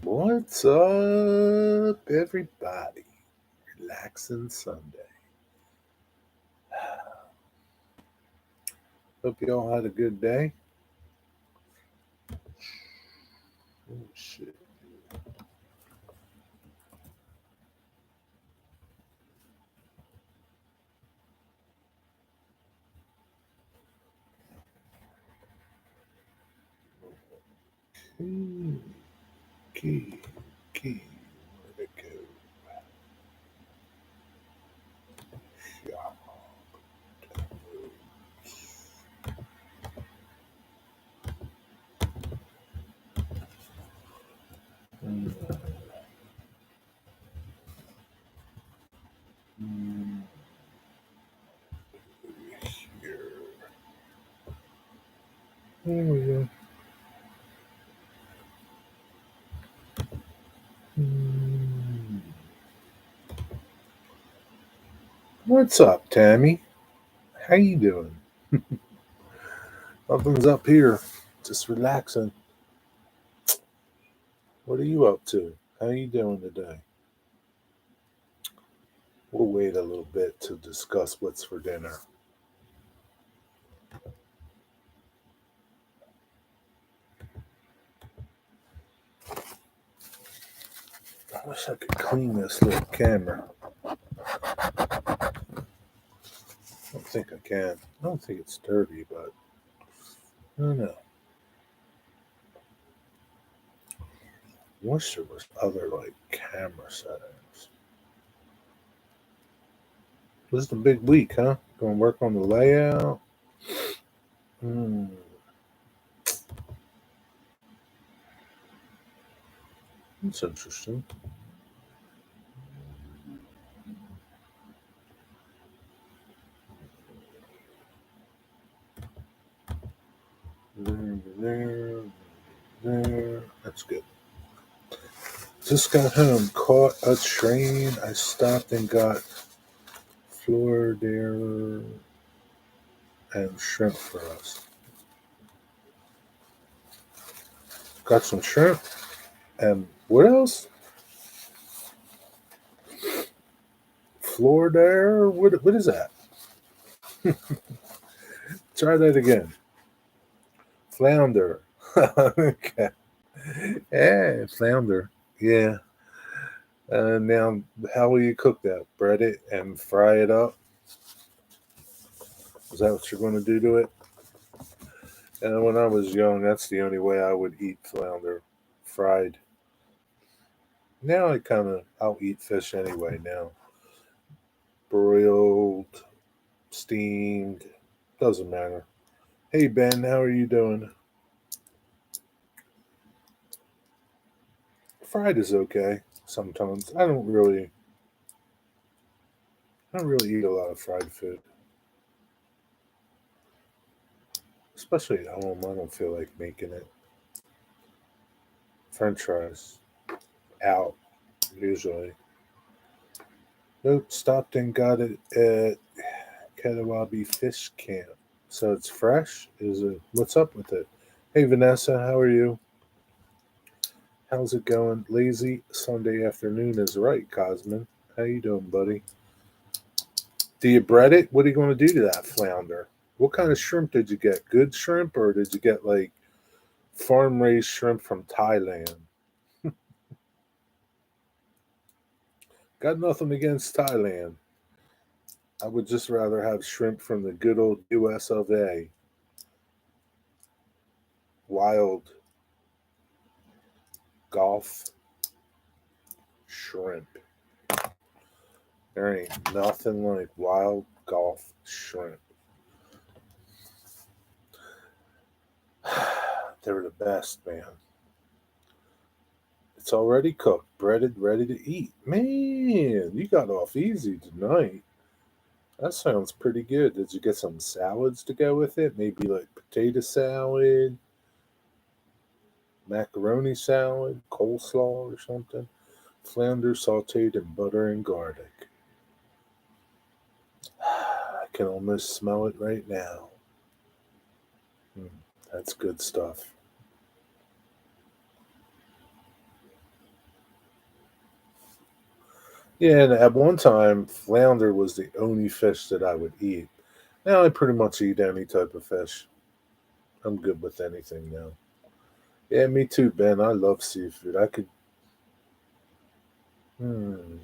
What's up, everybody? Relaxin Sunday. Hope you all had a good day. Oh, shit. Key, key. Where'd it go? Yeah. Mm, mm, Here. There we go. Mm. What's up, Tammy? How you doing? Nothing's up here. Just relaxing. What are you up to? How you doing today? We'll wait a little bit to discuss what's for dinner. I wish I could clean this little camera. I don't think I can. I don't think it's dirty, but I don't know. I wish there was other like camera settings. This is the big week, huh? Going to work on the layout. Hmm. That's interesting. There. That's good. Just got home, caught a train. I stopped and got floor there and shrimp for us. Got some shrimp and what else? Floor there. What is that? Try that again. Flounder. Okay. Yeah, flounder. Yeah. Now, how will you cook that? Bread it and fry it up? Is that what you're going to do to it? And when I was young, that's the only way I would eat flounder, fried. Now I'll eat fish anyway now. Broiled, steamed, doesn't matter. Hey Ben, how are you doing? Fried is okay sometimes. I don't really eat a lot of fried food, especially at home. I don't feel like making it. French fries out usually. Nope, stopped and got it at Katawabi Fish Camp. So it's fresh. Is it? What's up with it? Hey Vanessa, how are you? How's it going? Lazy Sunday afternoon is right, Cosmin. How you doing, buddy? Do you bread it? What are you going to do to that flounder? What kind of shrimp did you get? Good shrimp, or did you get like farm raised shrimp from Thailand? Got nothing against Thailand. I would just rather have shrimp from the good old US of A. Wild Gulf shrimp. There ain't nothing like wild Gulf shrimp. They're the best, man. It's already cooked, breaded, ready to eat. Man, you got off easy tonight. That sounds pretty good. Did you get some salads to go with it? Maybe like potato salad, macaroni salad, coleslaw or something? Flounder sauteed in butter and garlic. I can almost smell it right now. Mm, that's good stuff. Yeah, and at one time, flounder was the only fish that I would eat. Now I pretty much eat any type of fish. I'm good with anything now. Yeah, me too, Ben. I love seafood. Hmm,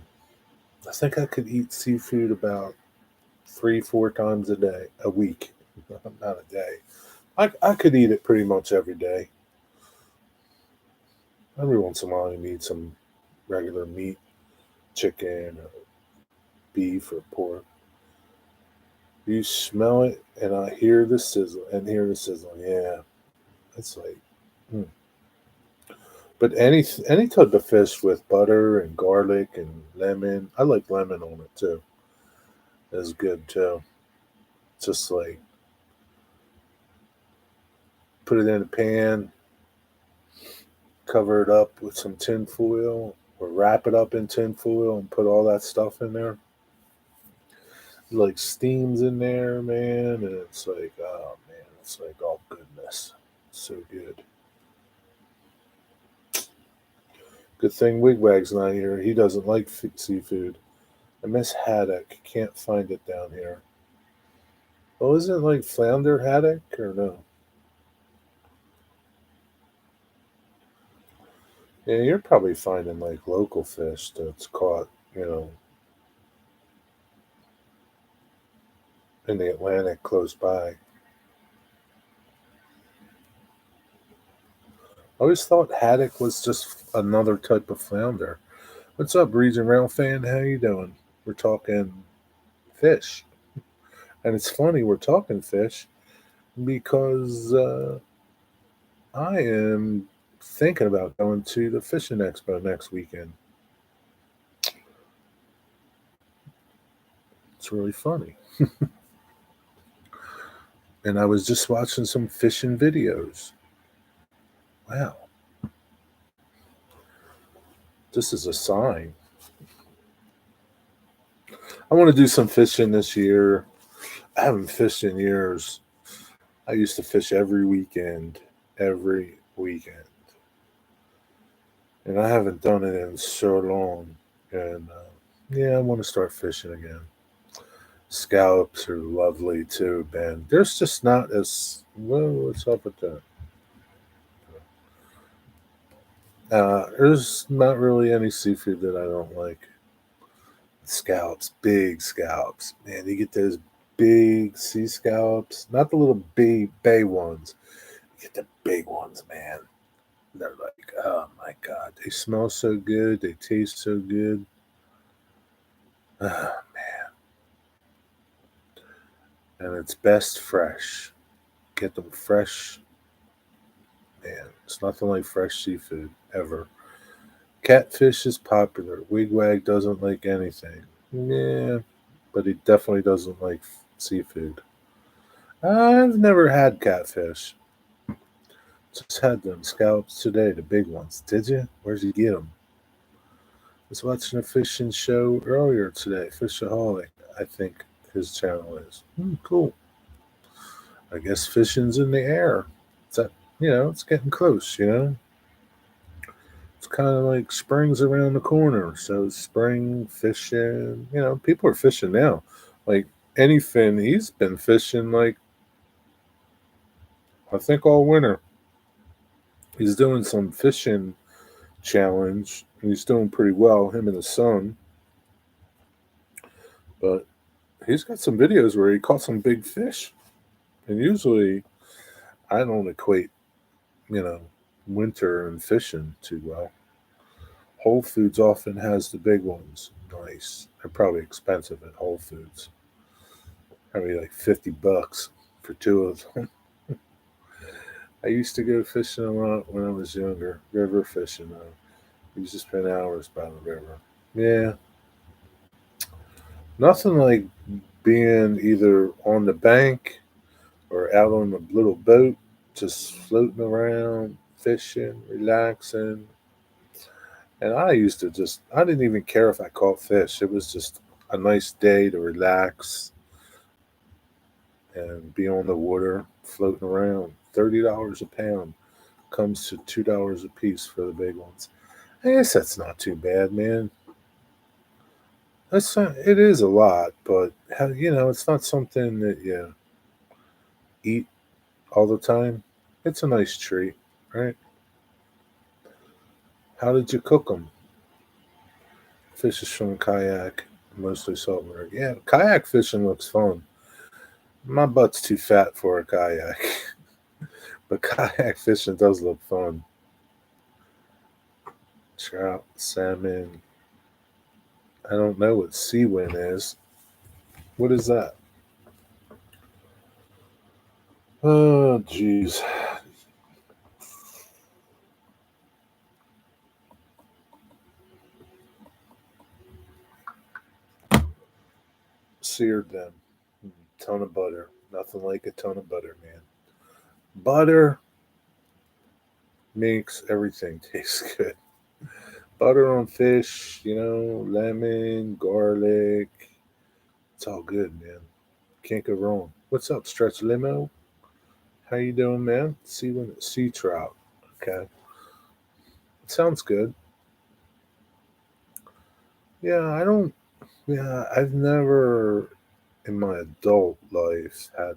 I think I could eat seafood about 3, 4 times a day, a week, not a day. I could eat it pretty much every day. Every once in a while, you need some regular meat, chicken, or beef, or pork. You smell it, and I hear the sizzle, and hear the sizzle. Yeah, it's like, mm. But any type of fish with butter and garlic and lemon, I like lemon on it too. That's good too. Just like put it in a pan, cover it up with some tin foil, or wrap it up in tin foil and put all that stuff in there. Like steams in there, man, and it's like, oh man, it's like all goodness. So good. Good thing Wigwag's not here. He doesn't like seafood. I miss haddock. Can't find it down here. Oh, isn't it like flounder haddock or no? Yeah, you're probably finding like local fish that's caught, you know, in the Atlantic close by. I always thought haddock was just another type of flounder. What's up, Region Rail fan? How you doing? We're talking fish, and it's funny we're talking fish because I am thinking about going to the fishing expo next weekend. It's really funny, and I was just watching some fishing videos. Wow, this is a sign. I want to do some fishing this year. I haven't fished in years. I used to fish every weekend, and I haven't done it in so long. And yeah, I want to start fishing again. Scallops are lovely too, Ben. There's just not as well. What's up with that? There's not really any seafood that I don't like. Scallops, big scallops, man. You get those big sea scallops, not the little bay ones. You get the big ones, man. They're like, oh my god, they smell so good, they taste so good. Ah, and it's best fresh. Get them fresh, man. It's nothing like fresh seafood ever. Catfish is popular. Wigwag doesn't like anything. Yeah, but he definitely doesn't like seafood. I've never had catfish. Just had them scallops today, the big ones. Did you? Where'd you get them? I was watching a fishing show earlier today. Fishaholic, I think his channel is. Cool. I guess fishing's in the air. It's at, it's getting close. It's kind of like spring's around the corner. So spring fishing. People are fishing now. Like anything, he's been fishing like I think all winter. He's doing some fishing challenge. And he's doing pretty well. Him and his son, but he's got some videos where he caught some big fish. And usually, I don't equate you know winter and fishing too well. Whole Foods often has the big ones. Nice. They're probably expensive at Whole Foods. Probably like $50 for two of them. I used to go fishing a lot when I was younger. River fishing though. We used to spend hours by the river. Yeah. Nothing like being either on the bank or out on a little boat, just floating around, fishing, relaxing. And I didn't even care if I caught fish. It was just a nice day to relax and be on the water, floating around. $30 a pound comes to $2 a piece for the big ones. I guess that's not too bad, man. it is a lot, but it's not something that you eat all the time. It's a nice treat, right? How did you cook them? Fishes from kayak, mostly saltwater. Yeah, kayak fishing looks fun. My butt's too fat for a kayak, but kayak fishing does look fun. Trout, salmon. I don't know what sea win is. What is that? Oh, jeez. Seared them. Ton of butter. Nothing like a ton of butter, man. Butter makes everything taste good. Butter on fish, lemon, garlic. It's all good, man. Can't go wrong. What's up, Stretch Limo? How you doing, man? Sea trout. Okay, sounds good. Yeah, I don't. Yeah, I've never in my adult life had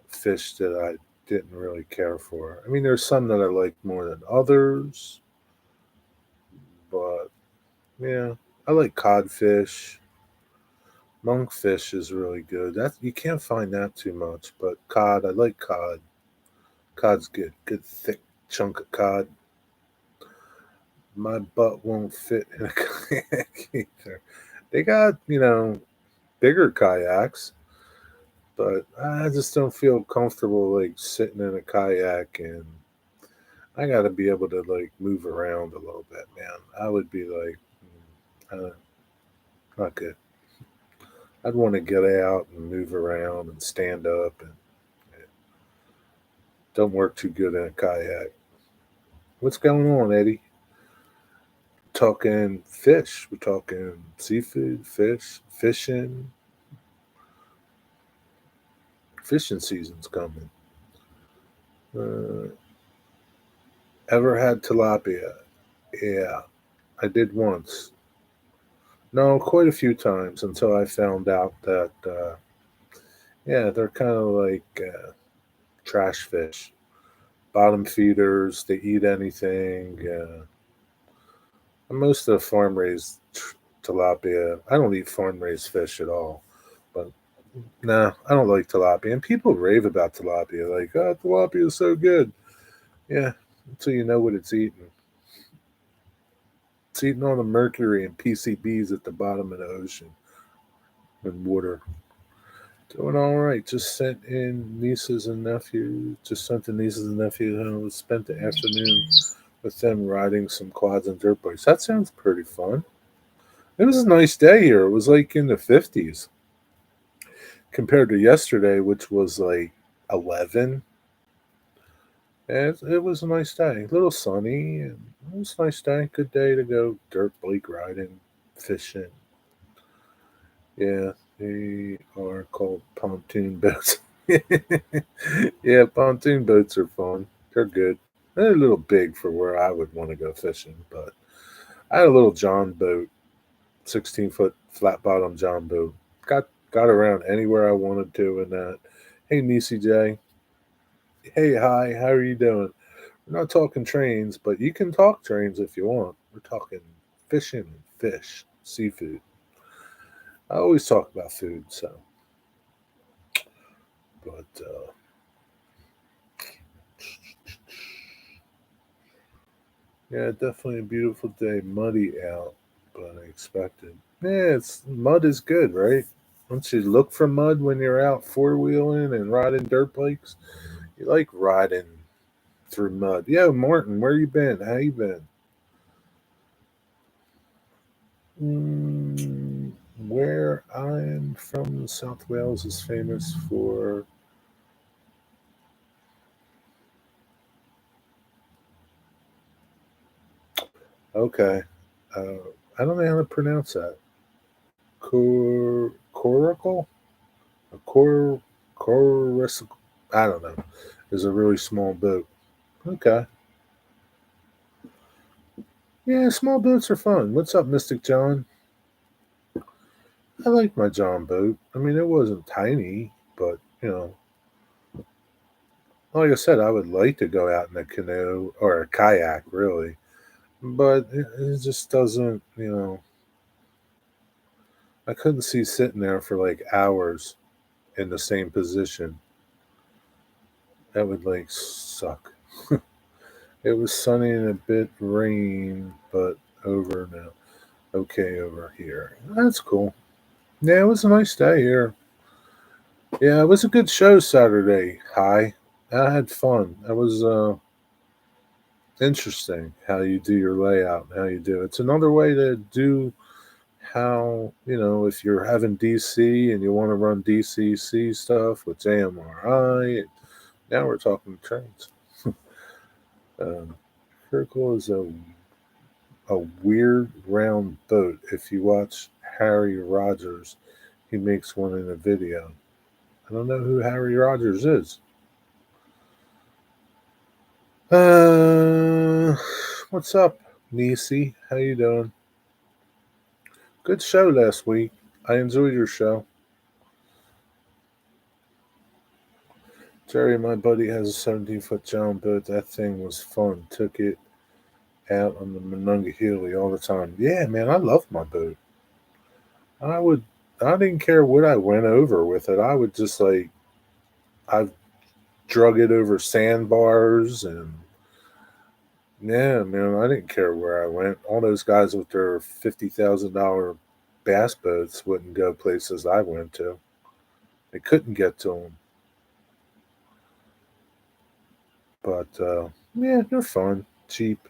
fish that I didn't really care for. I mean, there's some that I like more than others, but yeah, I like codfish. Monkfish is really good. That you can't find that too much, but cod, I like cod. Cod's good. Good thick chunk of cod. My butt won't fit in a kayak either. They got, bigger kayaks, but I just don't feel comfortable like sitting in a kayak, and I got to be able to like move around a little bit, man. I would be like, not good. I'd want to get out and move around and stand up, and don't work too good in a kayak. What's going on, Eddie? Talking fish. We're talking seafood, fish, fishing. Fishing season's coming. Uh, Ever had tilapia? Yeah, I did once. No, quite a few times until I found out that, yeah, they're kind of like trash fish, bottom feeders. They eat anything. Most of the farm raised tilapia. I don't eat farm raised fish at all. But nah, I don't like tilapia. And people rave about tilapia, like, oh, tilapia is so good. Yeah, until you know what it's eating. It's eating all the mercury and PCBs at the bottom of the ocean and water. Doing all right. Just sent in nieces and nephews. Just sent the nieces and nephews home. Spent the afternoon with them riding some quads and dirt bikes. That sounds pretty fun. It was a nice day here. It was like in the 50s compared to yesterday, which was like 11. And it was a nice day. A little sunny, and it was a nice day. Good day to go dirt bike riding, fishing. Yeah, they are called pontoon boats. Yeah, pontoon boats are fun. They're good. They're a little big for where I would want to go fishing, but I had a little John boat, 16-foot flat bottom John boat. Got around anywhere I wanted to in that. Hey, Nisi J. Hey, hi. How are you doing? We're not talking trains, but you can talk trains if you want. We're talking fishing and fish, seafood. I always talk about food, so. But yeah, definitely a beautiful day. Muddy out, but unexpected. Yeah, it's mud is good, right? Once you look for mud when you're out four wheeling and riding dirt bikes, you like riding through mud. Yeah, Martin, where you been? How you been? Mm, where I'm from, South Wales is famous for. Okay, uh, I don't know how to pronounce that. Coracle? A Cor I don't know. Is a really small boat. Okay. Yeah, small boats are fun. What's up, Mystic John? I like my John boat. I mean, it wasn't tiny, but like I said, I would like to go out in a canoe or a kayak, really, but it just doesn't. I couldn't see sitting there for like hours in the same position. That would like suck. It was sunny and a bit rain, but over now. Okay, over here. That's cool. Yeah, it was a nice day here. Yeah, it was a good show Saturday. Hi. I had fun. That was interesting how you do your layout and how you do. It's another way to do how, if you're having DC and you want to run DCC stuff with AMRI. Now we're talking trains. Um, Critical is a weird round boat. If you watch Harry Rogers, he makes one in a video. I don't know who Harry Rogers is. Uh, what's up, Nisi? How you doing? Good show last week. I enjoyed your show. Jerry, my buddy, has a 17-foot John boat. That thing was fun. Took it out on the Monongahela all the time. Yeah, man, I love my boat. I would. I didn't care what I went over with it. I would just I've drug it over sandbars and yeah, man, I didn't care where I went. All those guys with their $50,000 bass boats wouldn't go places I went to. They couldn't get to them. But yeah, they're fun, cheap.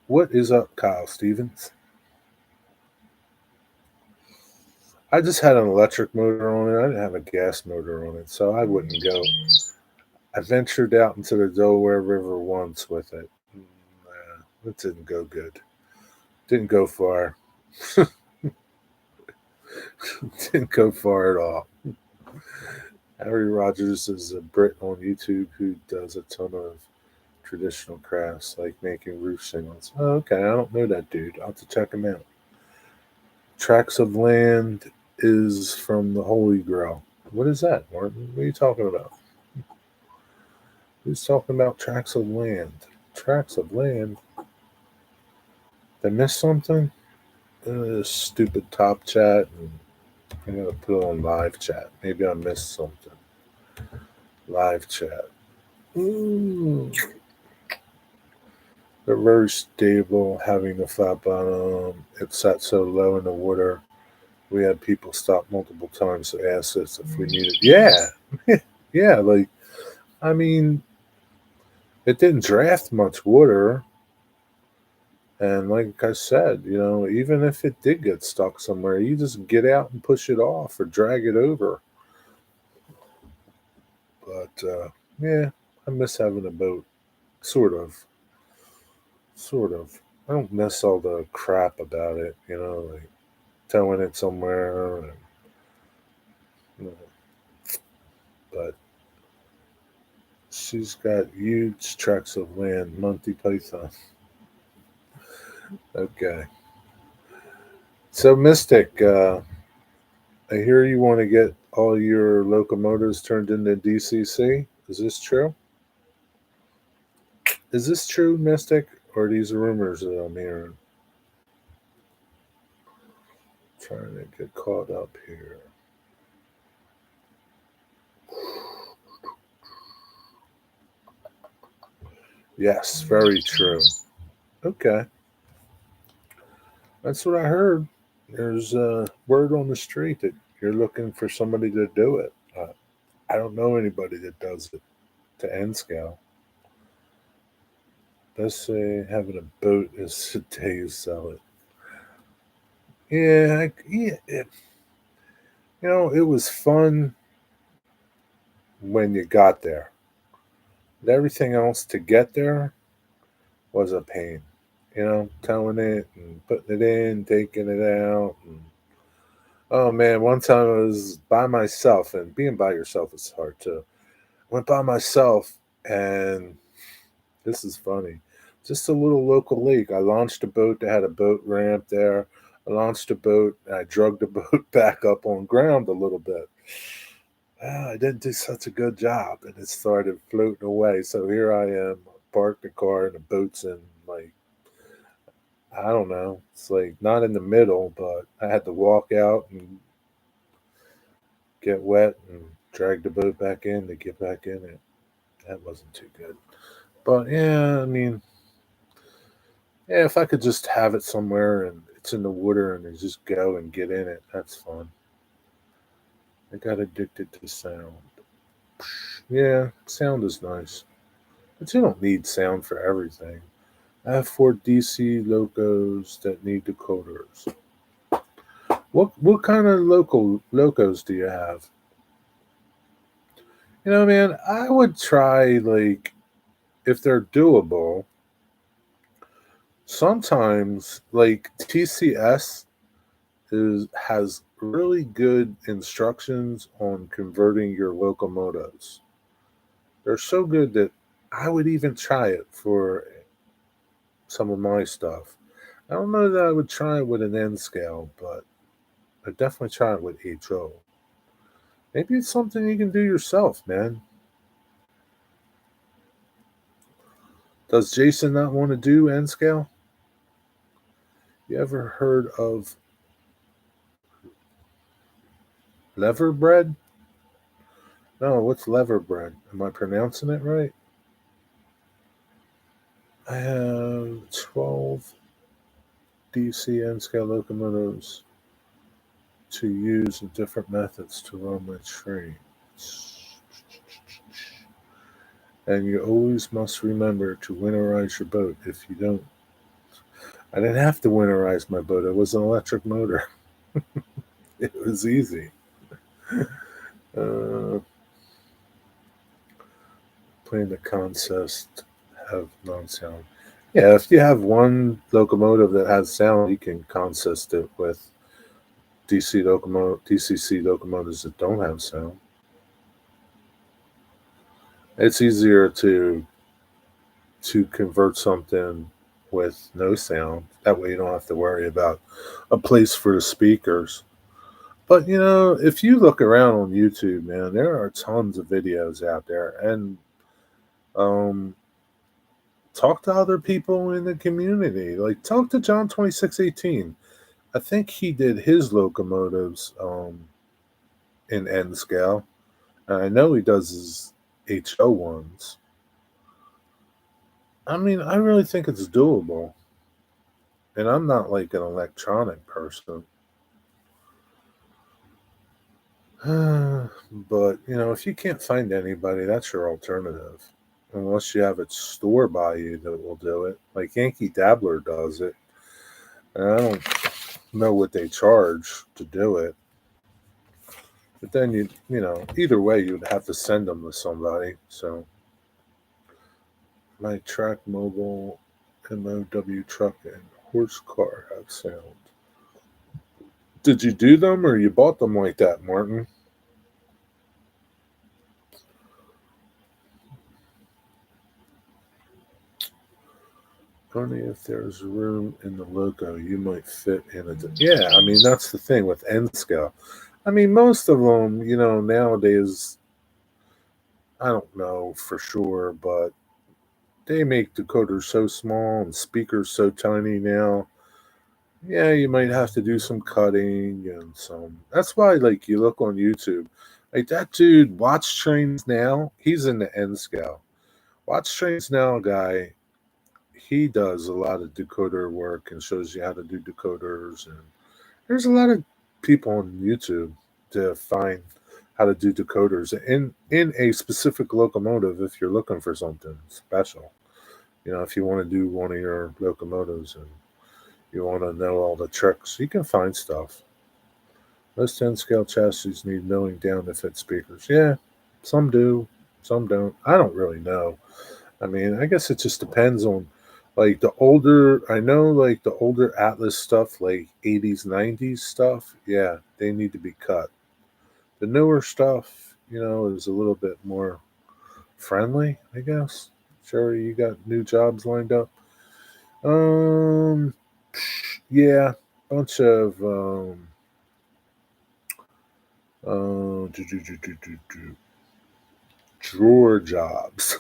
What is up, Kyle Stevens? I just had an electric motor on it. I didn't have a gas motor on it, so I wouldn't go. I ventured out into the Delaware River once with it. It didn't go good. Didn't go far. Didn't go far at all. Harry Rogers is a Brit on YouTube who does a ton of traditional crafts like making roof shingles. Oh, okay, I don't know that dude. I'll have to check him out. Tracts of Land is from the Holy Grail. What is that, Martin? What are you talking about? Who's talking about Tracts of Land? Tracts of Land? Did I miss something? Stupid top chat. And I gotta put it on live chat. Maybe I missed something. Live chat. Ooh. They're very stable, having the flat bottom. It sat so low in the water. We had people stop multiple times to ask us if we needed. Yeah, yeah. I mean, it didn't draft much water, and like I said, even if it did get stuck somewhere, you just get out and push it off or drag it over. But yeah, I miss having a boat. Sort of, sort of. I don't miss all the crap about it. Like towing it somewhere. You know, but she's got huge tracts of land, Monty Python. Okay. So, Mystic, I hear you want to get all your locomotives turned into DCC. Is this true? Is this true, Mystic? Or are these rumors that I'm hearing? Trying to get caught up here. Yes, very true. Okay. That's what I heard. There's word on the street that you're looking for somebody to do it. I don't know anybody that does it to N scale. Let's say having a boat is the day you sell it. Yeah, it was fun when you got there. But everything else to get there was a pain. Towing it and putting it in, taking it out. Oh man, one time I was by myself, and being by yourself is hard too. I went by myself, and this is funny. Just a little local lake. I launched a boat that had a boat ramp there. I launched a boat and I drug the boat back up on ground a little bit. I didn't do such a good job, and it started floating away. So here I am, parked the car, and the boat's in, like, I don't know. It's like not in the middle, but I had to walk out and get wet and drag the boat back in to get back in it. That wasn't too good. But yeah, I mean, yeah, if I could just have it somewhere and it's in the water and I just go and get in it, that's fun. I got addicted to sound. Yeah, sound is nice. But you don't need sound for everything. I have 4 DC locos that need decoders. What kind of local locos do you have? Man, I would try, like, if they're doable. Sometimes, like, TCS has really good instructions on converting your locomotives. They're so good that I would even try it for some of my stuff. I don't know that I would try it with an N scale, but I'd definitely try it with HO. Maybe it's something you can do yourself, man. Does Jason not want to do N scale? You ever heard of lever bread? No, what's lever bread? Am I pronouncing it right? I have 12 DC N scale locomotives to use in different methods to run my trains. And you always must remember to winterize your boat. If you don't, I didn't have to winterize my boat. It was an electric motor. It was easy. Uh, Playing the contest have non-sound. Yeah, if you have one locomotive that has sound, you can consist it with DCC locomotives that don't have sound. It's easier to convert something with no sound. That way, you don't have to worry about a place for the speakers. But if you look around on YouTube, man, there are tons of videos out there, and um, talk to other people in the community. Like, talk to John 2618. I think he did his locomotives in N scale. And I know he does his HO ones. I mean, I really think it's doable. And I'm not like an electronic person. But, if you can't find anybody, that's your alternative. Unless you have it store by you that will do it. Like Yankee Dabbler does it. And I don't know what they charge to do it. But then either way, you'd have to send them to somebody. So my track mobile MOW truck and horse car have sound. Did you do them or you bought them like that, Martin? Only if there's room in the logo, you might fit in a. Yeah, I mean, that's the thing with N scale. I mean, most of them, nowadays, I don't know for sure, but they make decoders so small and speakers so tiny now. Yeah, you might have to do some cutting and some. That's why, like, you look on YouTube, like that dude, Watch Trains Now, he's in the N scale. Watch Trains Now guy, he does a lot of decoder work and shows you how to do decoders. And there's a lot of people on YouTube to find how to do decoders in a specific locomotive if you're looking for something special. If you want to do one of your locomotives and you want to know all the tricks, you can find stuff. Most 10 scale chassis need milling down to fit speakers. Yeah, some do, some don't. I don't really know. I mean, I guess it just depends on, like, the older, I know, like, the older Atlas stuff, like 80s, 90s stuff, yeah, they need to be cut. The newer stuff, is a little bit more friendly, I guess. Sure, you got new jobs lined up. Um, yeah. bunch of drawer jobs.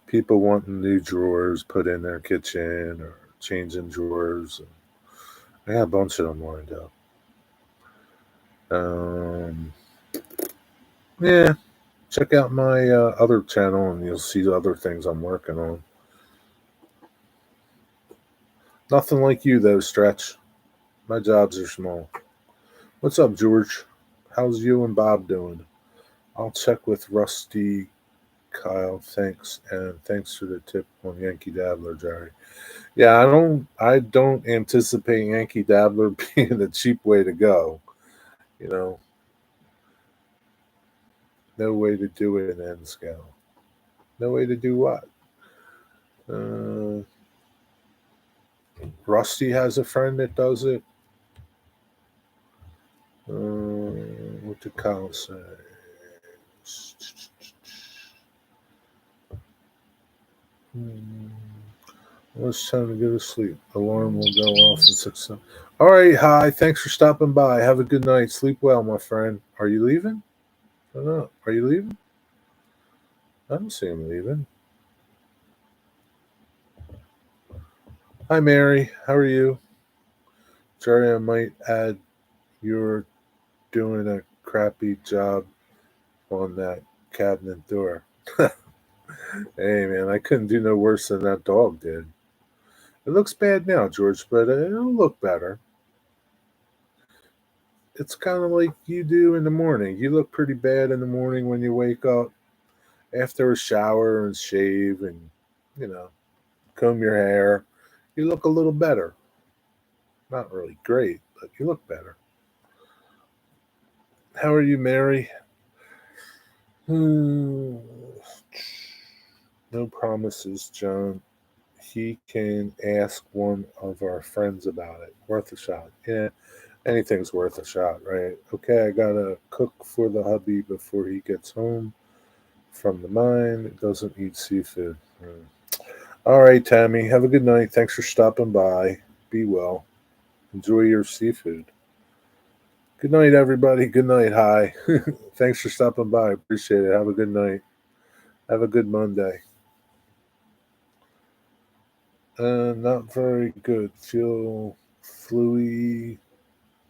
People wanting new drawers put in their kitchen or changing drawers. I got a bunch of them lined up. Yeah, check out my other channel and you'll see the other things I'm working on. Nothing like you though, Stretch. My jobs are small. What's up, George? How's you and Bob doing? I'll check with Rusty, Kyle. Thanks, and thanks for the tip on Yankee Dabbler, Jerry. Yeah, I don't anticipate Yankee Dabbler being a cheap way to go. You know, no way to do it in N scale. No way to do what? Uh, Rusty has a friend that does it. What did Kyle say? Hmm. Well, it's time to go to sleep. Alarm will go off at 6. All right, hi. Thanks for stopping by. Have a good night. Sleep well, my friend. Are you leaving? I don't know. Are you leaving? I don't see him leaving. Hi, Mary. How are you? Sorry, I might add you're doing a crappy job on that cabinet door. Hey, man, I couldn't do no worse than that dog did. It looks bad now, George, but it'll look better. It's kind of like you do in the morning. You look pretty bad in the morning when you wake up after a shower and shave and, you know, comb your hair. You look a little better. Not really great, but you look better. How are you, Mary? Hmm. No promises, John. He can ask one of our friends about it. Worth a shot. Yeah, anything's worth a shot, right? Okay, I gotta cook for the hubby before he gets home from the mine. Doesn't eat seafood. All right, Tammy. Have a good night. Thanks for stopping by. Be well. Enjoy your seafood. Good night, everybody. Good night. Hi. Thanks for stopping by. Appreciate it. Have a good night. Have a good Monday. Not very good. Feel fluey,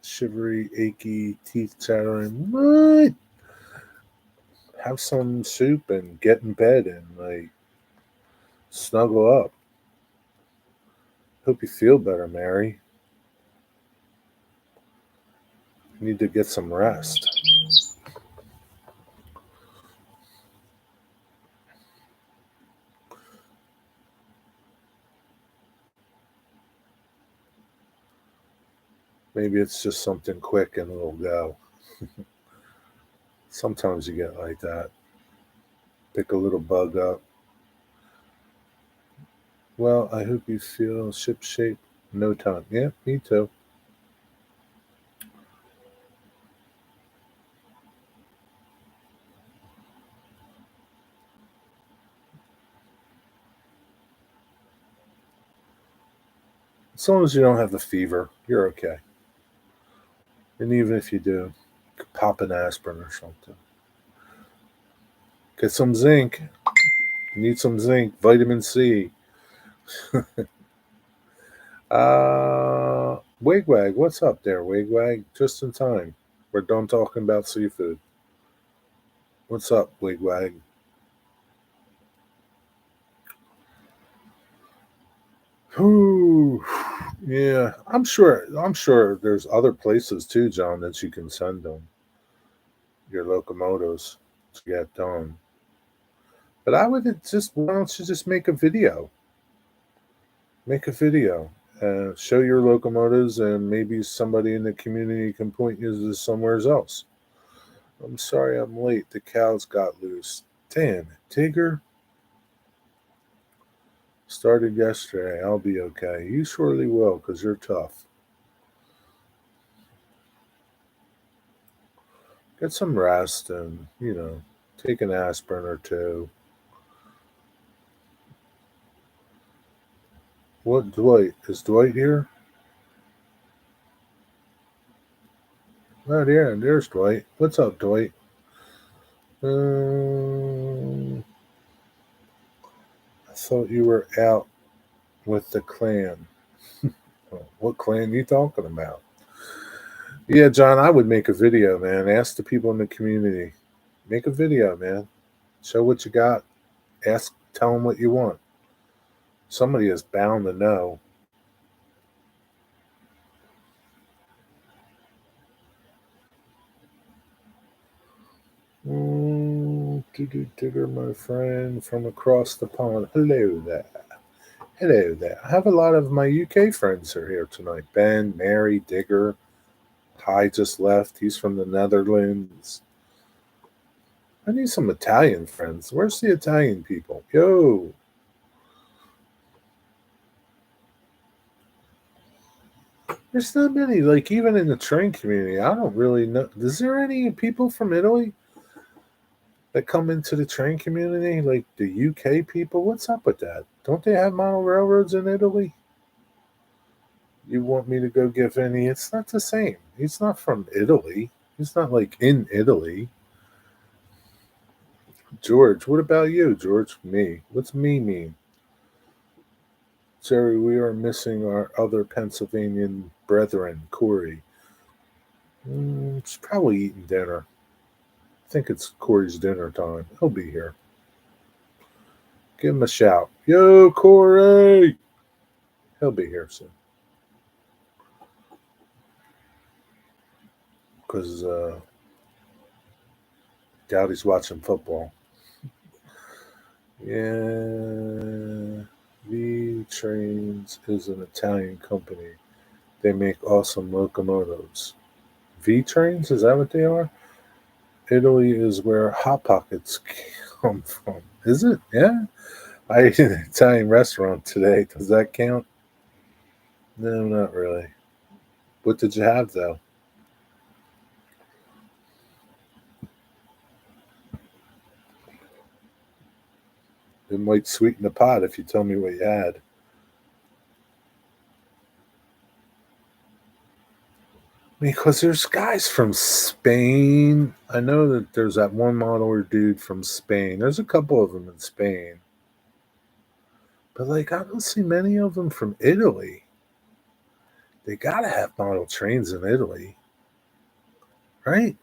shivery, achy, teeth chattering. What? Have some soup and get in bed and like snuggle up. Hope you feel better, Mary. You need to get some rest. Maybe it's just something quick and it'll go. Sometimes you get like that. Pick a little bug up. Well, I hope you feel ship shape no time. Yeah, me too. As long as you don't have the fever, you're okay. And even if you do, you could pop an aspirin or something. Get some zinc. You need some zinc, vitamin C. Wigwag, what's up there, Wigwag? Just in time. We're done talking about seafood. What's up, Wigwag? Whew. Yeah, I'm sure. I'm sure there's other places too, John, that you can send them your locomotives to get done. But I would just why don't you just make a video? Make a video. Show your locomotives, and maybe somebody in the community can point you to somewhere else. I'm sorry I'm late. The cows got loose. Damn it, Tigger. Started yesterday. I'll be okay. You surely will, because you're tough. Get some rest and, take an aspirin or two. What, Dwight? Is Dwight here? Oh, there's Dwight. What's up, Dwight? I thought you were out with the clan. What clan you talking about? Yeah, John, I would make a video, man. Ask the people in the community. Make a video, man. Show what you got. Tell them what you want. Somebody is bound to know. Digger, my friend from across the pond. Hello there. Hello there. I have a lot of my UK friends are here tonight. Ben, Mary, Digger. Ty just left. He's from the Netherlands. I need some Italian friends. Where's the Italian people? Yo. There's not many. Like, even in the train community, I don't really know. Is there any people from Italy that come into the train community? Like the UK people? What's up with that? Don't they have model railroads in Italy? You want me to go give any? It's not the same. He's not from Italy. He's not like in Italy. George, what about you, George? Me. What's me mean? Jerry, we are missing our other Pennsylvanian brethren, Corey. He's probably eating dinner. I think it's Corey's dinner time. He'll be here. Give him a shout. Yo, Corey! He'll be here soon. Because doubt he's watching football. Yeah. V Trains is an Italian company. They make awesome locomotives. V Trains? Is that what they are? Italy is where Hot Pockets come from. Is it? Yeah. I ate an Italian restaurant today. Does that count? No, not really. What did you have, though? It might sweeten the pot if you tell me what you had. Because there's guys from Spain. I know that there's that one modeler dude from Spain. There's a couple of them in Spain. But, like, I don't see many of them from Italy. They got to have model trains in Italy, right?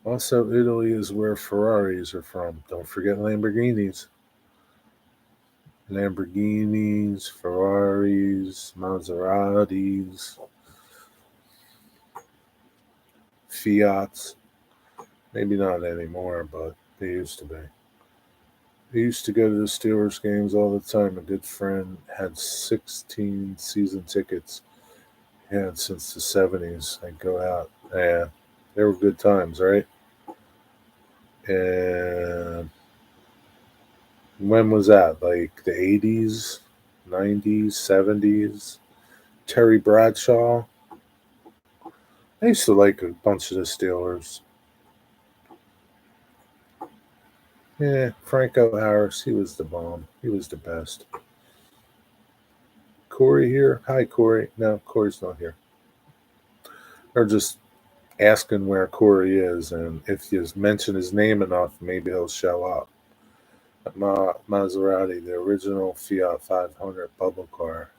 Also, Italy is where Ferraris are from. Don't forget Lamborghinis. Lamborghinis, Ferraris, Maseratis, Fiats. Maybe not anymore, but they used to be. I used to go to the Steelers games all the time. A good friend had 16 season tickets. He had since the 70s. I'd go out. Yeah, they were good times, right? And when was that? Like the 80s, 90s, 70s? Terry Bradshaw. I used to like a bunch of the Steelers. Yeah, Franco Harris, he was the bomb. He was the best. Corey here? Hi, Corey. No, Corey's not here. Or just asking where Corey is, and if you mention his name enough, maybe he'll show up. Maserati, the original Fiat 500 bubble car.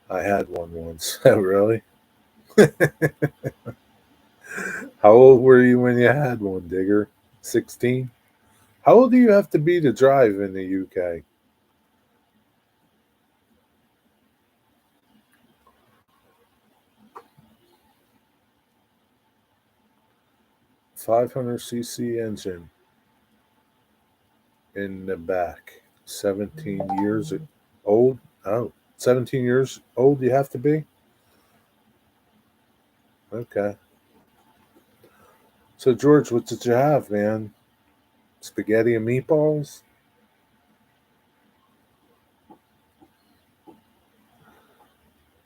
I had one once. Really? How old were you when you had one, Digger? 16? How old do you have to be to drive in the UK? 500cc engine in the back. 17 years old? Oh, 17 years old you have to be? Okay. So, George, what did you have, man? Spaghetti and meatballs?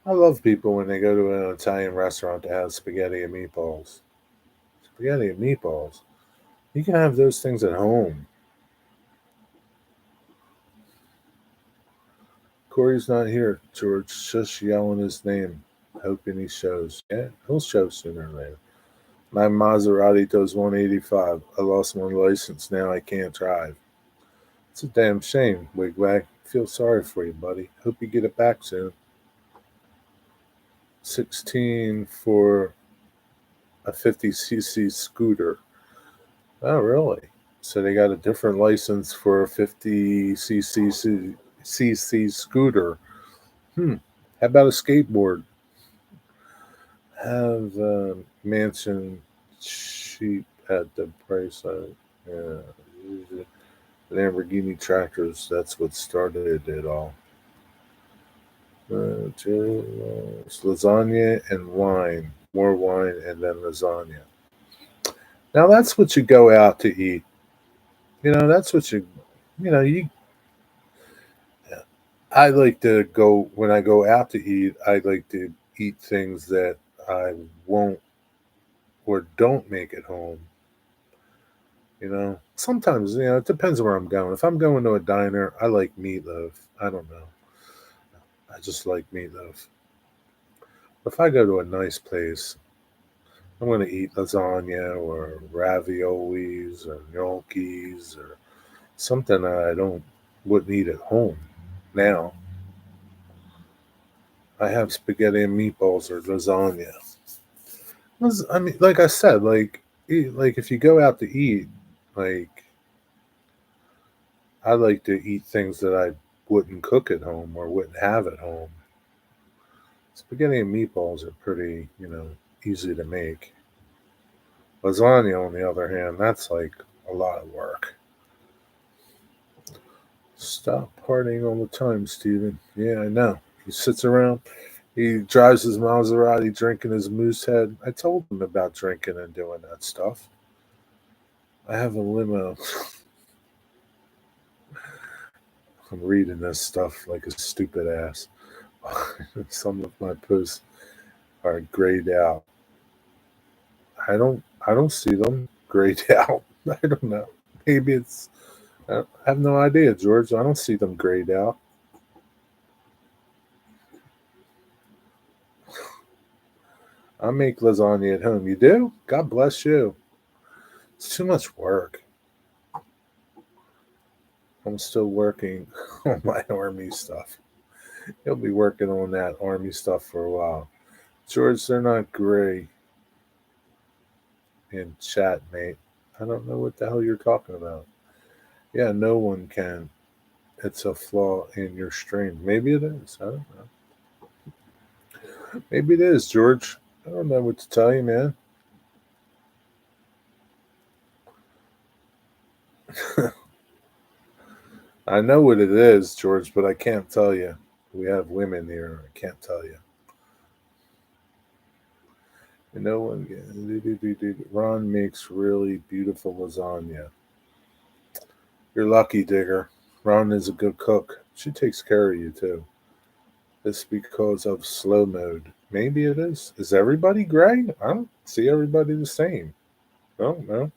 I love people when they go to an Italian restaurant to have spaghetti and meatballs. Spaghetti and meatballs. You can have those things at home. Corey's not here, George. Just yelling his name. hoping he shows. Yeah, he'll show sooner or later. My Maserati does 185. I lost my license. Now I can't drive. It's a damn shame, Wigwag. Feel sorry for you, buddy. Hope you get it back soon. 16 for a 50cc scooter. Oh, really? So they got a different license for a 50cc scooter. How about a skateboard? Have mansion cheap at the price of Lamborghini tractors. That's what started it all. It's lasagna and wine, more wine, and then lasagna. Now that's what you go out to eat. That's what you. I like to go when I go out to eat. I like to eat things that I won't or don't make at home. Sometimes it depends where I'm going. If I'm going to a diner, I like meatloaf. I don't know. I just like meatloaf. If I go to a nice place, I'm going to eat lasagna or raviolis or gnocchis or something that I don't wouldn't eat at home. Now I have spaghetti and meatballs or lasagna. I mean, like I said, like if you go out to eat, like I like to eat things that I wouldn't cook at home or wouldn't have at home. Spaghetti and meatballs are pretty, easy to make. Lasagna, on the other hand, that's like a lot of work. Stop partying all the time, Steven. Yeah, I know. He sits around, he drives his Maserati drinking his moose head. I told him about drinking and doing that stuff. I have a limo. I'm reading this stuff like a stupid ass. Some of my posts are grayed out. I don't see them grayed out. I don't know. Maybe it's I have no idea, George. I don't see them grayed out. I make lasagna at home. You do? God bless you. It's too much work. I'm still working on my army stuff. He'll be working on that army stuff for a while. George, they're not gray in chat, mate. I don't know what the hell you're talking about. Yeah, no one can. It's a flaw in your strain. Maybe it is. I don't know. Maybe it is, George. I don't know what to tell you, man. I know what it is, George, but I can't tell you. We have women here. I can't tell you. No one. Ron makes really beautiful lasagna. You're lucky, Digger. Ron is a good cook. She takes care of you too. It's because of slow mode. Maybe it is. Is everybody gray? I don't see everybody the same. Oh no.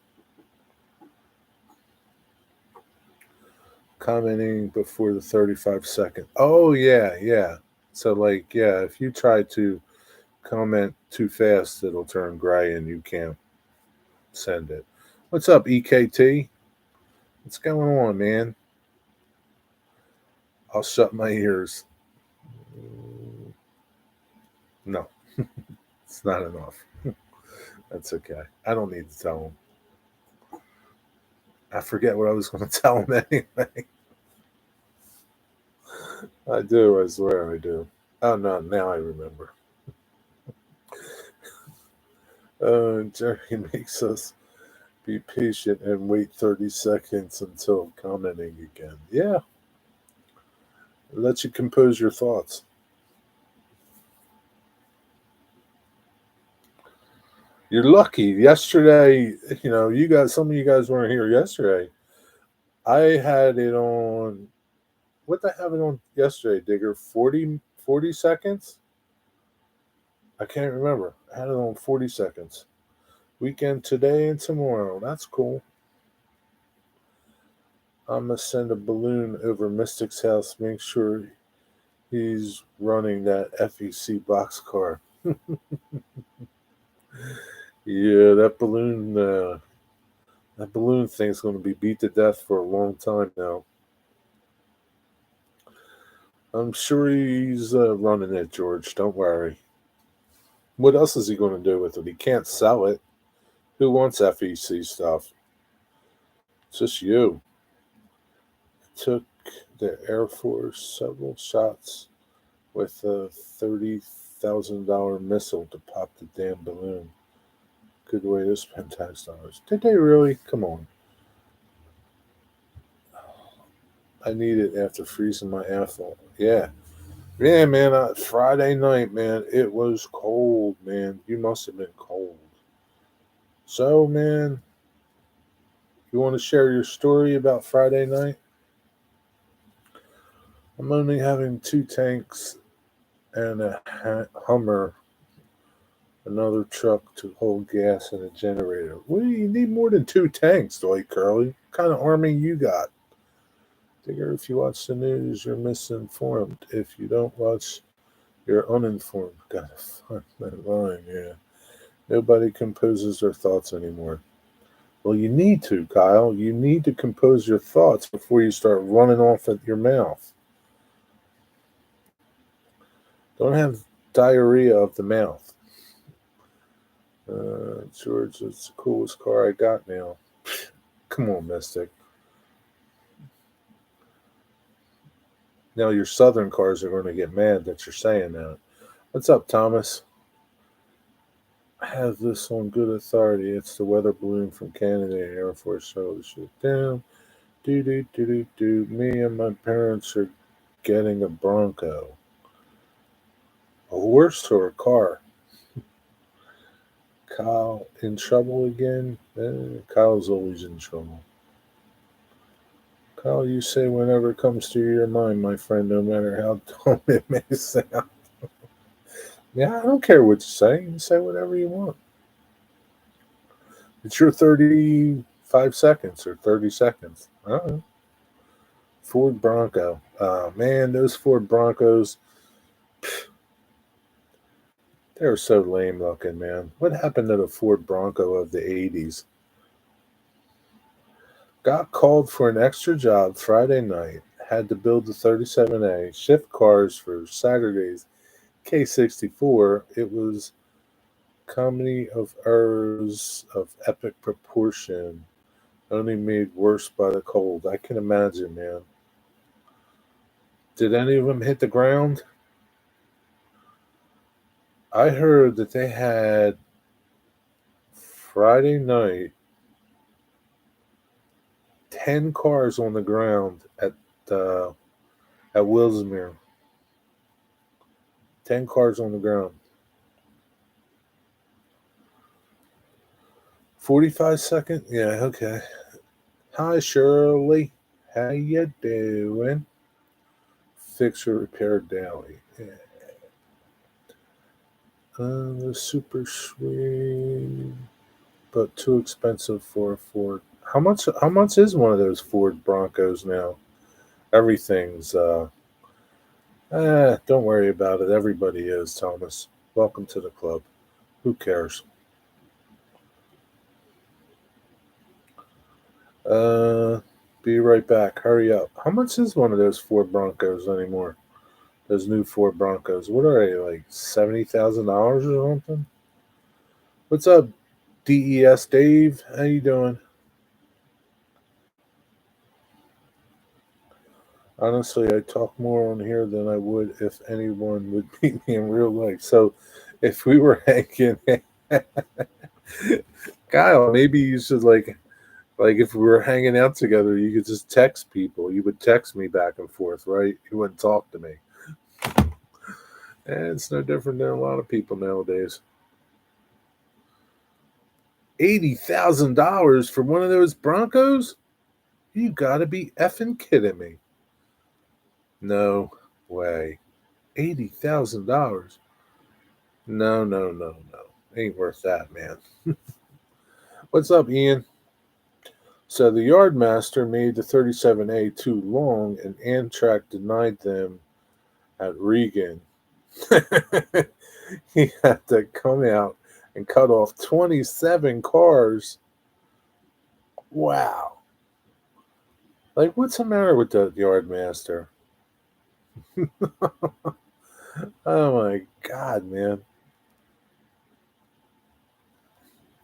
Commenting before the 35-second. Oh yeah, yeah. So like yeah, if you try to comment too fast, it'll turn gray and you can't send it. What's up, EKT? What's going on, man? I'll shut my ears. No, it's not enough. That's okay. I don't need to tell him. I forget what I was going to tell him anyway. I do. I swear I do. Oh no! Now I remember. Jerry makes us be patient and wait 30 seconds until commenting again. Yeah, let you compose your thoughts. You're lucky. Yesterday, some of you guys weren't here yesterday. I had it on. What did I have it on yesterday, Digger? 40 seconds? I can't remember. I had it on 40 seconds. Weekend today and tomorrow. That's cool. I'm going to send a balloon over Mystic's house. Make sure he's running that FEC boxcar. Yeah, that balloon thing's going to be beat to death for a long time now. I'm sure he's running it, George. Don't worry. What else is he going to do with it? He can't sell it. Who wants FEC stuff? It's just you. Took the Air Force several shots with a $30,000 missile to pop the damn balloon. Good way to spend tax dollars. Did they really? Come on. I need it after freezing my asphalt. Yeah. Yeah, man. Friday night, man. It was cold, man. You must have been cold. So, man, you want to share your story about Friday night? I'm only having 2 tanks and a Hummer, another truck to hold gas and a generator. What do you need more than 2 tanks, Dwight Curley? What kind of army you got? Figure if you watch the news, you're misinformed. If you don't watch, you're uninformed. Gotta find that line, yeah. Nobody composes their thoughts anymore. Well, you need to, Kyle. You need to compose your thoughts before you start running off at your mouth. Don't have diarrhea of the mouth. George, it's the coolest car I got now. Come on, Mystic. Now your southern cars are going to get mad that you're saying that. What's up, Thomas? I have this on good authority. It's the weather balloon from Canada Air Force. So shit down. Do do do do do. Me and my parents are getting a Bronco. A horse or a car? Kyle in trouble again? Kyle's always in trouble. Kyle, you say whenever it comes to your mind, my friend, no matter how dumb it may sound. Yeah, I don't care what you say. You say whatever you want. It's your 35 seconds or 30 seconds. Ford Bronco. Man, those Ford Broncos, they were so lame looking, man. What happened to the Ford Bronco of the 80s? Got called for an extra job Friday night. Had to build the 37A, shift cars for Saturday's K64. It was comedy of errors of epic proportion, only made worse by the cold. I can imagine, man. Did any of them hit the ground? I heard that they had Friday night 10 cars on the ground uh, at Willsmere. 10 cars on the ground. 45 second? Yeah, okay. Hi, Shirley. How you doing? Fix or repair daily. Yeah. The super sweet, but too expensive for a Ford. How much is one of those Ford Broncos now? Everything's don't worry about it. Everybody is, Thomas. Welcome to the club. Who cares? Uh be right back. Hurry up. How much is one of those Ford Broncos anymore? Those new Ford Broncos. What are they, like $70,000 or something? What's up, DES Dave? How you doing? Honestly, I talk more on here than I would if anyone would meet me in real life. So, if we were hanging, Kyle, maybe you should like if we were hanging out together, you could just text people. You would text me back and forth, right? You wouldn't talk to me. And it's no different than a lot of people nowadays. $80,000 for one of those Broncos? You gotta be effing kidding me. No way. $80,000. No, no, no, no. Ain't worth that, man. What's up, Ian? So the yardmaster made the 37A too long, and Amtrak denied them at Regan. He had to come out and cut off 27 cars. Wow. Like, what's the matter with the yard master? Oh my God, man.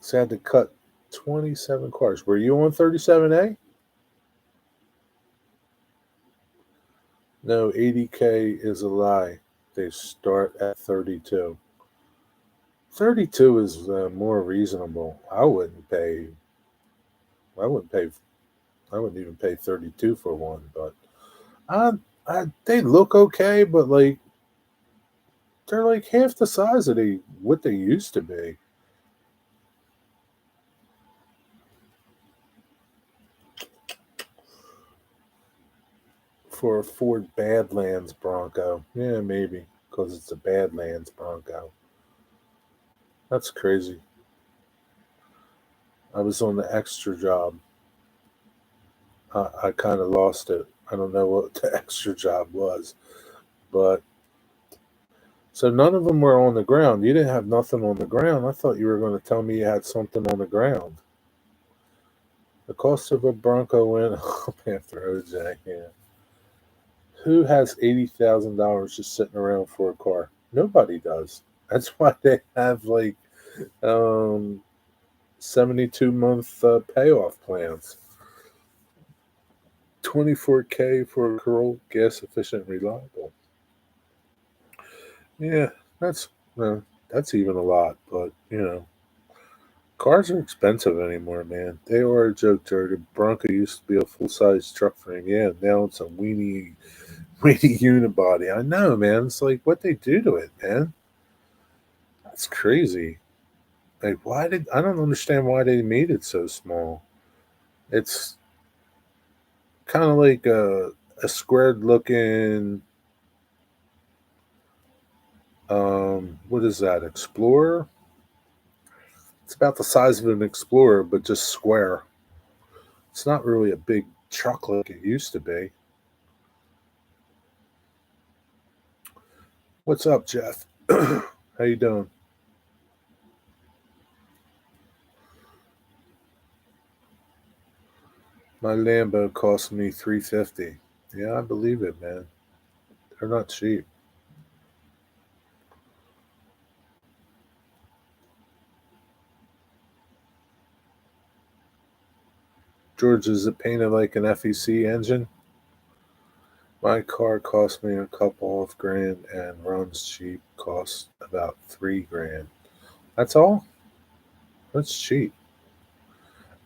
So I had to cut 27 cars. Were you on 37A? No, 80K is a lie. They start at 32. 32 is more reasonable. I wouldn't pay, I wouldn't even pay 32 for one, but I, they look okay, but like, they're like half the size of what they used to be. For a Ford Badlands Bronco. Yeah, maybe because it's a Badlands Bronco. That's crazy. I was on the extra job. I kind of lost it. I don't know what the extra job was, but so none of them were on the ground. You didn't have nothing on the ground. I thought you were going to tell me you had something on the ground. The cost of a Bronco went up after OJ. Yeah. Who has $80,000 just sitting around for a car? Nobody does. That's why they have like um, 72-month payoff plans. 24K for a Corolla, gas efficient, reliable. Yeah, that's that's even a lot, but cars are expensive anymore, man. They are a joke. The Bronco used to be a full size truck frame. Yeah, now it's a weenie unibody. I know, man. It's like what they do to it, man. That's crazy. Like, I don't understand why they made it so small. It's kind of like a squared looking, what is that, Explorer? It's about the size of an Explorer, but just square. It's not really a big truck like it used to be. What's up, Jeff? How you doing? My Lambo cost me $350. Yeah, I believe it, man. They're not cheap. George, is it painted like an FEC engine? My car cost me a couple of grand and runs cheap. Costs about 3 grand. That's all? That's cheap.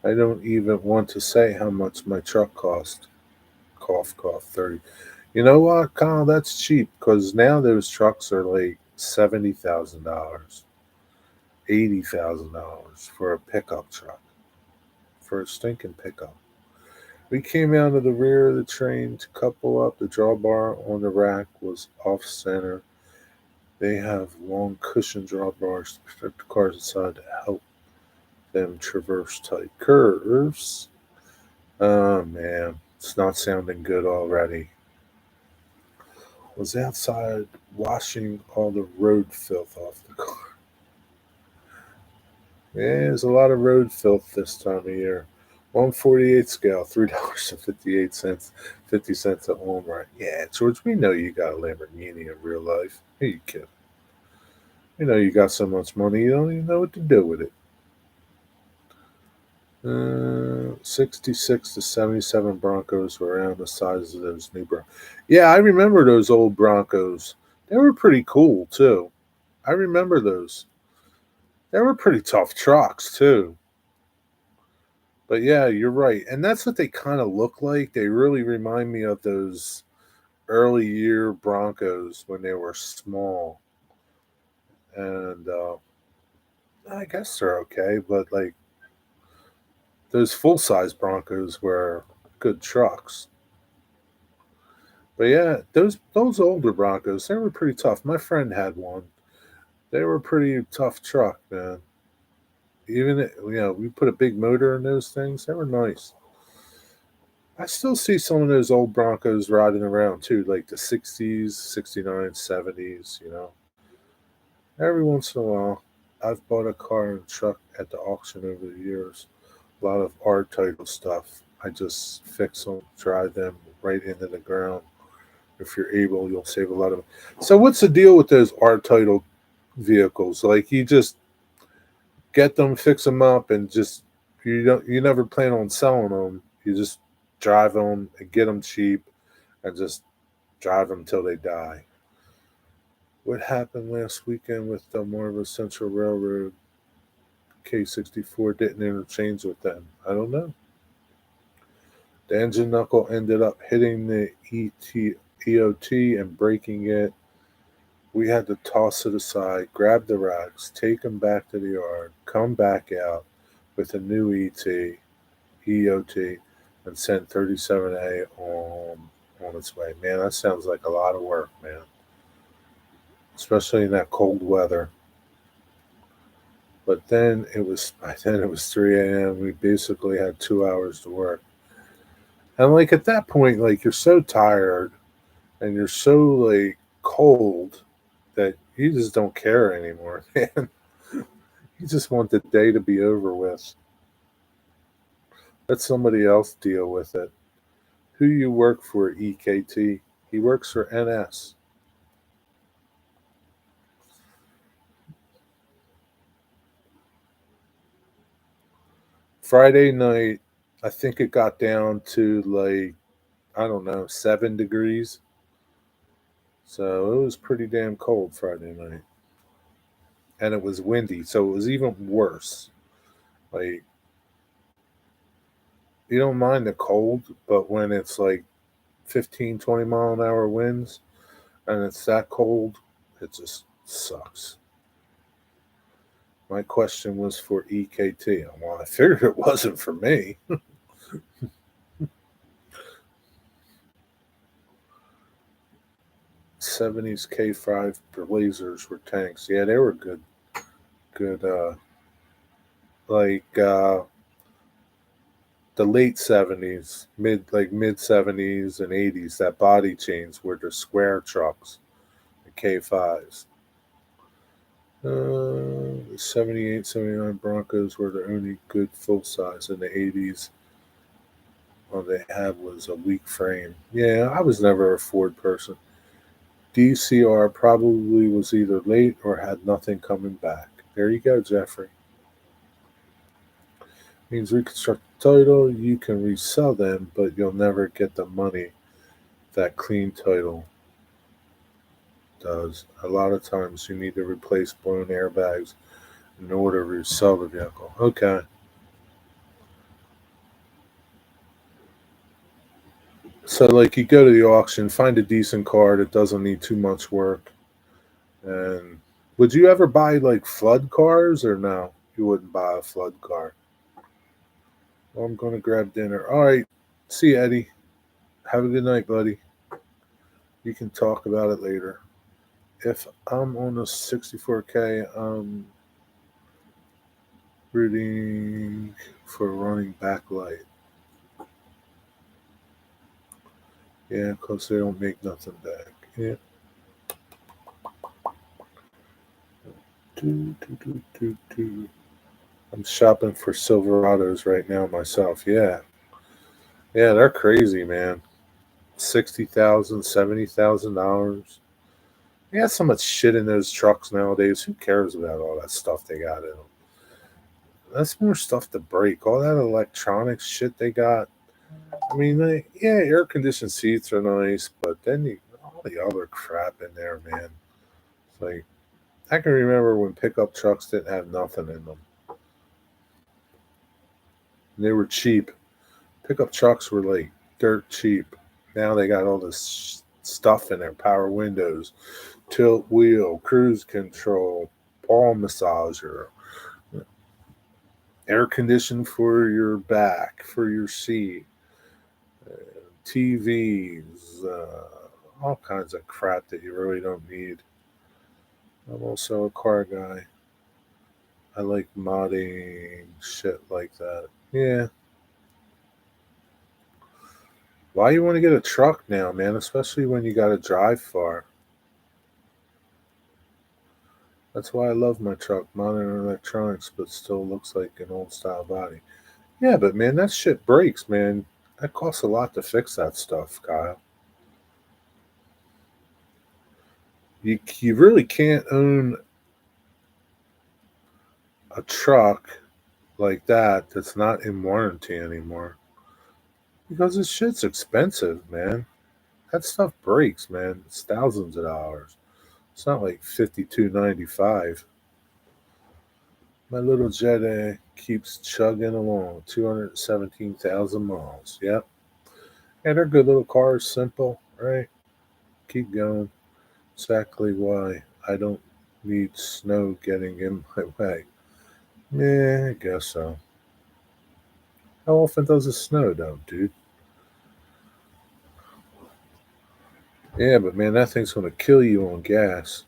I don't even want to say how much my truck cost. Cough, cough, 30. You know what, Kyle? That's cheap because now those trucks are like $70,000, $80,000 for a pickup truck, for a stinking pickup. We came out of the rear of the train to couple up. The drawbar on the rack was off center. They have long cushion drawbars to protect the cars inside to help them traverse tight curves. Oh man, it's not sounding good already. Was outside washing all the road filth off the car. Yeah, there's a lot of road filth this time of year. 148 scale, $3.58, 50 cents at Walmart. Yeah, George, we know you got a Lamborghini in real life. Who you kidding? You know you got so much money you don't even know what to do with it. 66 to 77 Broncos were around the size of those new Broncos. Yeah, I remember those old Broncos. They were pretty cool too. I remember those. They were pretty tough trucks too. But yeah, you're right. And that's what they kind of look like. They really remind me of those early year Broncos when they were small. And I guess they're okay, but like those full size Broncos were good trucks. But yeah, those older Broncos, they were pretty tough. My friend had one. They were a pretty tough truck, man. Even we put a big motor in those things. They were nice. I still see some of those old Broncos riding around too, like the 60s, 69s, 70s, you know. Every once in a while, I've bought a car and truck at the auction over the years. A lot of art title stuff. I just fix them, drive them right into the ground. If you're able, you'll save a lot of. So, what's the deal with those art title vehicles? Like, you just get them, fix them up, and just you never plan on selling them. You just drive them and get them cheap, and just drive them till they die. What happened last weekend with the Marva Central Railroad K64 didn't interchange with them? I don't know. The engine knuckle ended up hitting the EOT and breaking it. We had to toss it aside, grab the racks, take them back to the yard, come back out with a new EOT, and send 37A on its way. Man, that sounds like a lot of work, man. Especially in that cold weather. But then it was 3 a.m. We basically had 2 hours to work. And like at that point, like you're so tired and you're so like cold that you just don't care anymore, man. You just want the day to be over with. Let somebody else deal with it. Who you work for, EKT? He works for NS. Friday night, I think it got down to like, I don't know, 7 degrees. So it was pretty damn cold Friday night. And it was windy, so it was even worse. Like, you don't mind the cold, but when it's like 15, 20 mile an hour winds and it's that cold, it just sucks. My question was for EKT. Well, I figured it wasn't for me. 70s K5 Blazers were tanks. Yeah, they were good. Good. Like the late 70s, mid 70s and 80s. That body chains were the square trucks, the K5s. The 78, 79 Broncos were the only good full size in the 80s. All they had was a weak frame. Yeah, I was never a Ford person. DCR probably was either late or had nothing coming back. There you go, Jeffrey. Means reconstruct the title, you can resell them, but you'll never get the money that clean title does. A lot of times you need to replace blown airbags in order to resell the vehicle. Okay. So, like, you go to the auction, find a decent car that doesn't need too much work. And would you ever buy, like, flood cars or no? You wouldn't buy a flood car. Well, I'm going to grab dinner. All right. See you, Eddie. Have a good night, buddy. You can talk about it later. If I'm on a 64K, I'm rooting for running back light. Yeah, because they don't make nothing back. Yeah. Do, do, do, do, do. I'm shopping for Silverados right now myself. Yeah. Yeah, they're crazy, man. 60,000, $70,000. They got so much shit in those trucks nowadays. Who cares about all that stuff they got in them? That's more stuff to break. All that electronic shit they got. I mean, yeah, air conditioned seats are nice, but then all the other crap in there, man. It's like, I can remember when pickup trucks didn't have nothing in them. And they were cheap. Pickup trucks were like dirt cheap. Now they got all this stuff in their power windows, tilt wheel, cruise control, palm massager, air condition for your back, for your seat, TVs, all kinds of crap that you really don't need. I'm also a car guy. I like modding shit like that. Yeah. Why you want to get a truck now, man? Especially when you got to drive far. That's why I love my truck. Modern electronics, but still looks like an old style body. Yeah, but man, that shit breaks, man. That costs a lot to fix that stuff, Kyle. You really can't own a truck like that that's not in warranty anymore because this shit's expensive, man. That stuff breaks, man. It's thousands of dollars. It's not like 52.95. My little Jet A keeps chugging along, 217,000 miles. Yep. And they're good little cars, simple, right? Keep going. Exactly why I don't need snow getting in my way. Yeah, I guess so. How often does it snow, though, dude? Yeah, but man, that thing's gonna kill you on gas.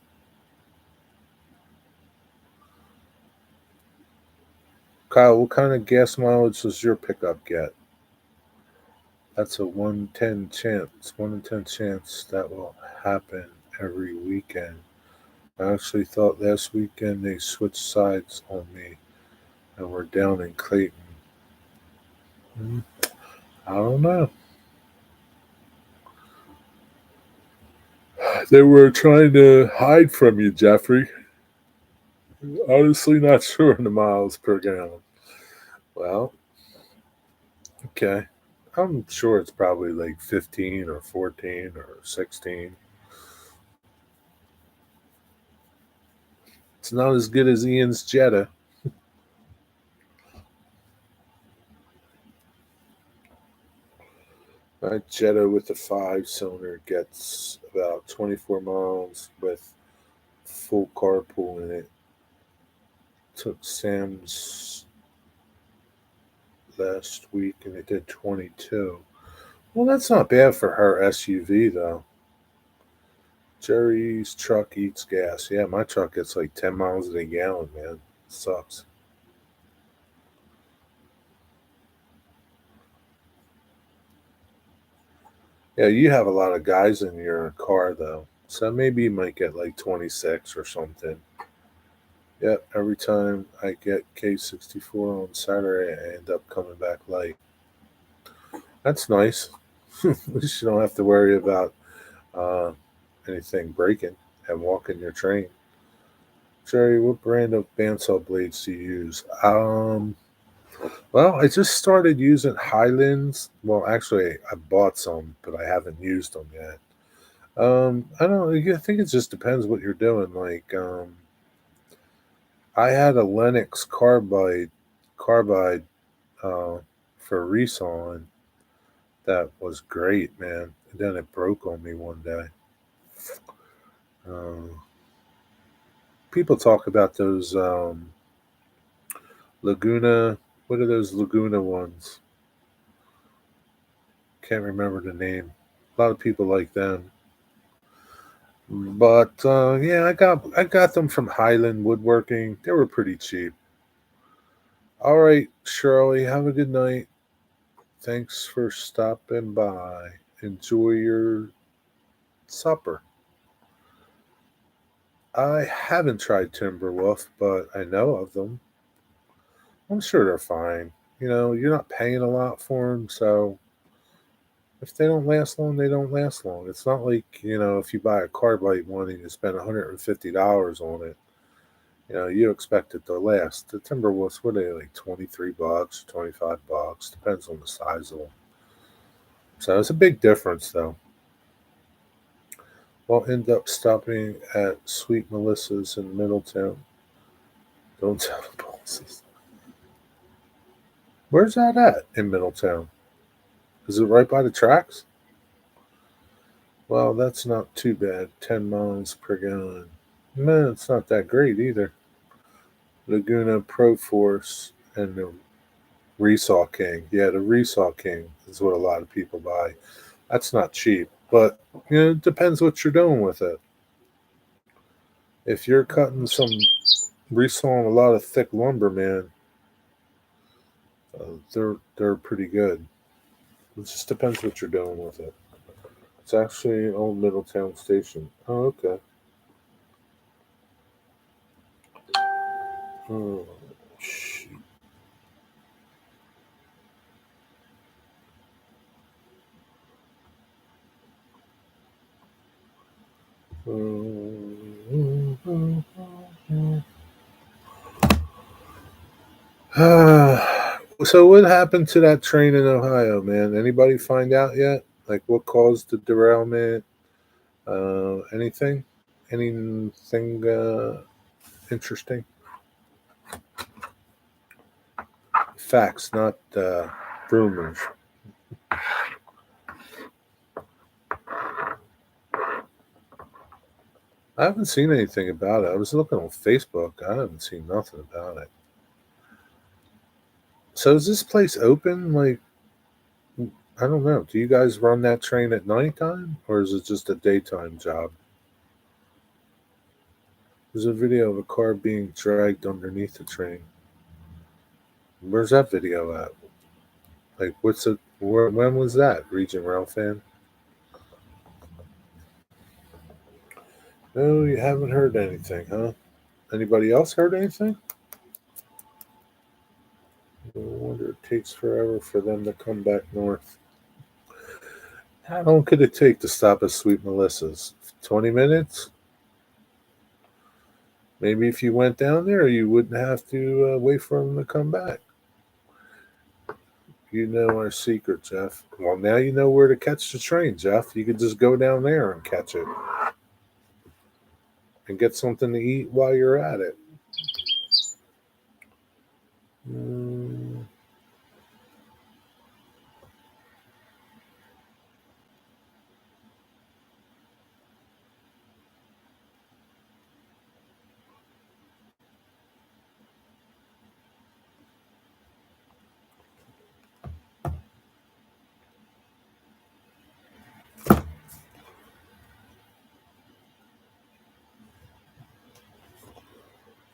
Kyle, what kind of gas mileage does your pickup get? That's a 1 in 10 chance. 1 in 10 chance that will happen every weekend. I actually thought last weekend they switched sides on me and we're down in Clayton. Hmm, I don't know. They were trying to hide from you, Jeffrey. Honestly, not sure in the miles per gallon. Well, okay. I'm sure it's probably like 15 or 14 or 16. It's not as good as Ian's Jetta. My Jetta with the 5 cylinder gets about 24 miles with full carpool in it. Took Sam's last week and it did 22. Well, that's not bad for her SUV though. Jerry's truck eats gas. Yeah, my truck gets like 10 miles a gallon, man. Sucks. Yeah, you have a lot of guys in your car though. So maybe you might get like 26 or something. Yep, every time I get K64 on Saturday, I end up coming back late. That's nice. At least you don't have to worry about uh, anything breaking and walking your train. Jerry, what brand of bandsaw blades do you use? Well, I just started using Highlands. Well, actually, I bought some, but I haven't used them yet. I don't. I think it just depends what you're doing. Like, I had a Lennox carbide uh, for resawing that was great, man. And then it broke on me one day. Um, People talk about those Laguna. What are those Laguna ones? Can't remember the name. A lot of people like them. But yeah, I got them from Highland Woodworking. They were pretty cheap. All right, Shirley, have a good night. Thanks for stopping by. Enjoy your supper. I haven't tried Timberwolf, but I know of them. I'm sure they're fine. You're not paying a lot for them, so if they don't last long, they don't last long. It's not like, if you buy a carbide one and you spend $150 on it, you expect it to last. The Timberwolves, what are they, like $23, $25? Depends on the size of them. So it's a big difference, though. We'll end up stopping at Sweet Melissa's in Middletown. Don't tell the bosses. Where's that at in Middletown? Is it right by the tracks? Well, that's not too bad. 10 miles per gallon. No, it's not that great either. Laguna Pro Force and the Resaw King. Yeah, the Resaw King is what a lot of people buy. That's not cheap, but it depends what you're doing with it. If you're cutting some resawing a lot of thick lumber, man, they're pretty good. It just depends what you're doing with it. It's actually Old Middletown Station. Oh, okay. Oh, shoot. So what happened to that train in Ohio, man? Anybody find out yet? Like what caused the derailment? Anything? Anything interesting? Facts, not rumors. I haven't seen anything about it. I was looking on Facebook. I haven't seen nothing about it. So is this place open? Like, I don't know. Do you guys run that train at nighttime, or is it just a daytime job? There's a video of a car being dragged underneath the train. Where's that video at? Like, what's it? When was that? Region Rail fan? No, you haven't heard anything, huh? Anybody else heard anything? No wonder it takes forever for them to come back north. How long could it take to stop at Sweet Melissa's? 20 minutes? Maybe if you went down there, you wouldn't have to wait for them to come back. You know our secret, Jeff. Well, now you know where to catch the train, Jeff. You could just go down there and catch it and get something to eat while you're at it. Mm,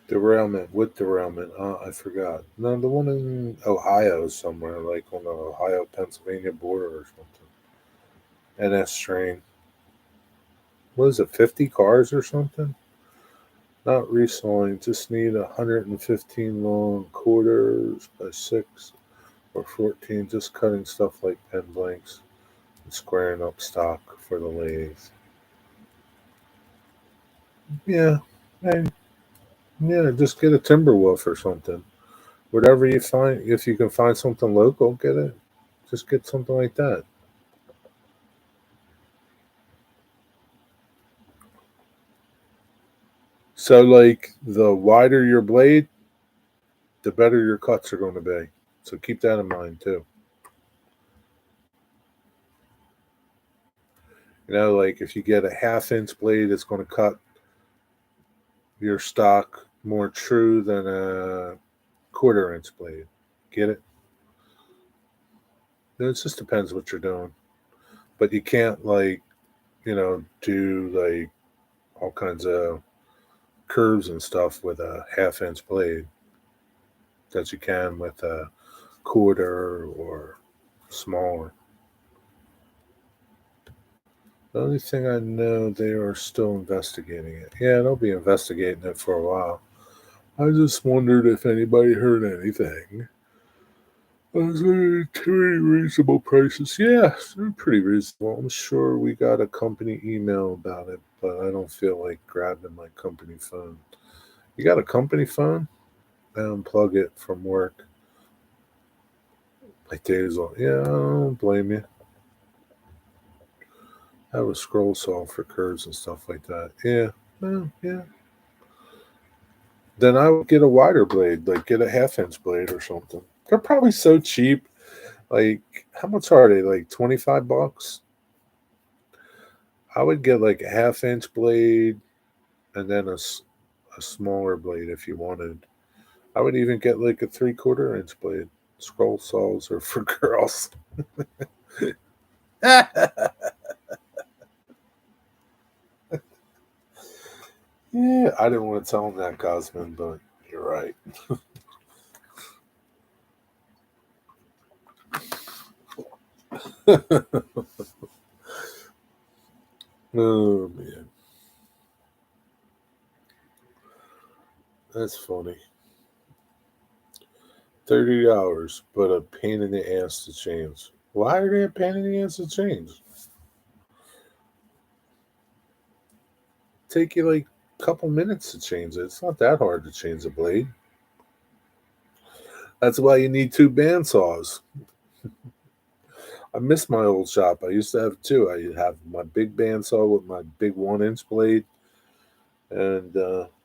derailment. What derailment? I forgot. No, the one in Ohio somewhere, like on the Ohio Pennsylvania border or something. NS train. What is it, 50 cars or something? Not resawing, just need 115 long quarters by 6 or 14, just cutting stuff like pen blanks and squaring up stock for the lathe. Yeah, hey, yeah, just get a timber wolf or something. Whatever you find, if you can find something local, get it. Just get something like that. So, like, the wider your blade, the better your cuts are going to be. So keep that in mind too. Like if you get a half-inch blade, it's going to cut your stock more true than a quarter-inch blade. Get it? It just depends what you're doing. But you can't do like all kinds of curves and stuff with a half-inch blade that you can with a quarter or smaller. The only thing I know, they are still investigating it. Yeah, they'll be investigating it for a while. I just wondered if anybody heard anything. I was pretty reasonable prices. Yeah, they're pretty reasonable. I'm sure we got a company email about it, but I don't feel like grabbing my company phone. You got a company phone? I unplug it from work. My days off. Yeah, I don't blame you. I have a scroll saw for curves and stuff like that. Yeah, well, yeah. Then I would get a wider blade, like get a half-inch blade or something. They're probably so cheap. Like, how much are they? Like $25? I would get like a half-inch blade and then a smaller blade if you wanted. I would even get like a three-quarter-inch blade. Scroll saws are for girls. Yeah, I didn't want to tell him that, Gosman, but you're right. Oh man, that's funny. $30, but a pain in the ass to change. Why are they a pain in the ass to change? Take you like a couple minutes to change it. It's not that hard to change a blade. That's why you need two bandsaws. I miss my old shop. I used to have two. I have my big bandsaw with my big 1 inch blade, and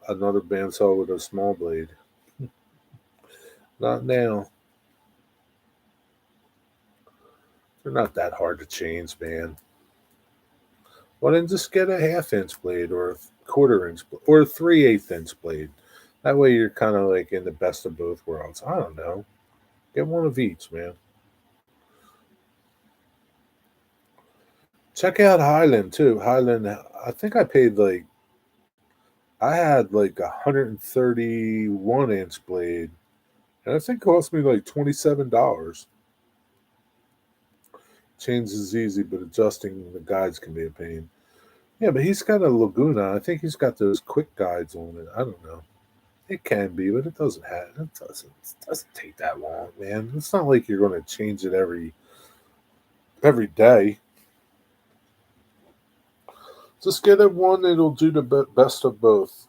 another bandsaw with a small blade. Not now. They're not that hard to change, man. Why don't just get a 1/2 inch blade or a 1/4 inch or a 3/8 inch blade? That way you're kind of like in the best of both worlds. I don't know. Get one of each, man. Check out Highland too. Highland, I think I paid like I had like 131 inch blade, and I think it cost me like $27. Change is easy, but adjusting the guides can be a pain. Yeah, but he's got a Laguna. I think he's got those quick guides on it. I don't know. It can be, but it doesn't take that long, man. It's not like you're going to change it every day. Just get it one that'll do the best of both.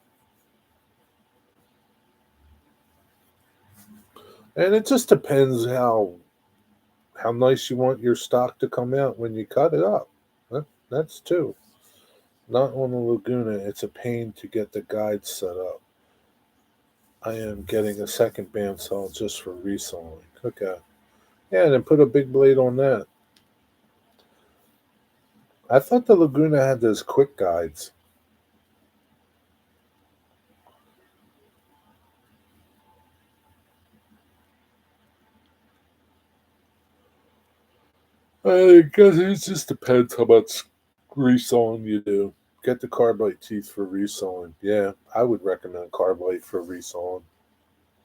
And it just depends how nice you want your stock to come out when you cut it up. That's too. Not on the Laguna, it's a pain to get the guides set up. I am getting a second bandsaw just for resawing. Okay. Yeah, and then put a big blade on that. I thought the Laguna had those quick guides. I guess it just depends how much resawing you do. Get the carbide teeth for resawing. Yeah, I would recommend carbide for resawing.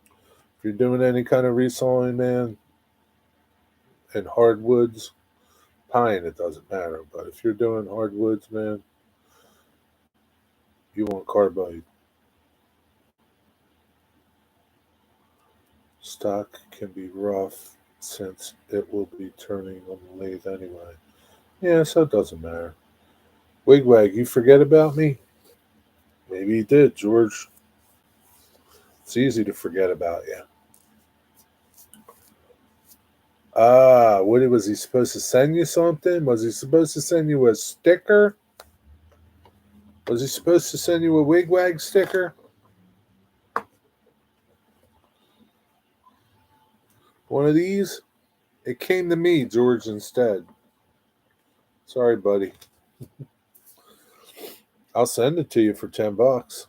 If you're doing any kind of resawing, man, and hardwoods, pine, it doesn't matter. But if you're doing hardwoods, man, you want carbide. Stock can be rough since it will be turning on the lathe anyway. Yeah, so it doesn't matter. Wigwag, you forget about me? Maybe you did, George. It's easy to forget about you. Ah, what was he supposed to send you something? Was he supposed to send you a sticker? Was he supposed to send you a wigwag sticker? One of these? It came to me, George, instead. Sorry, buddy. I'll send it to you for $10.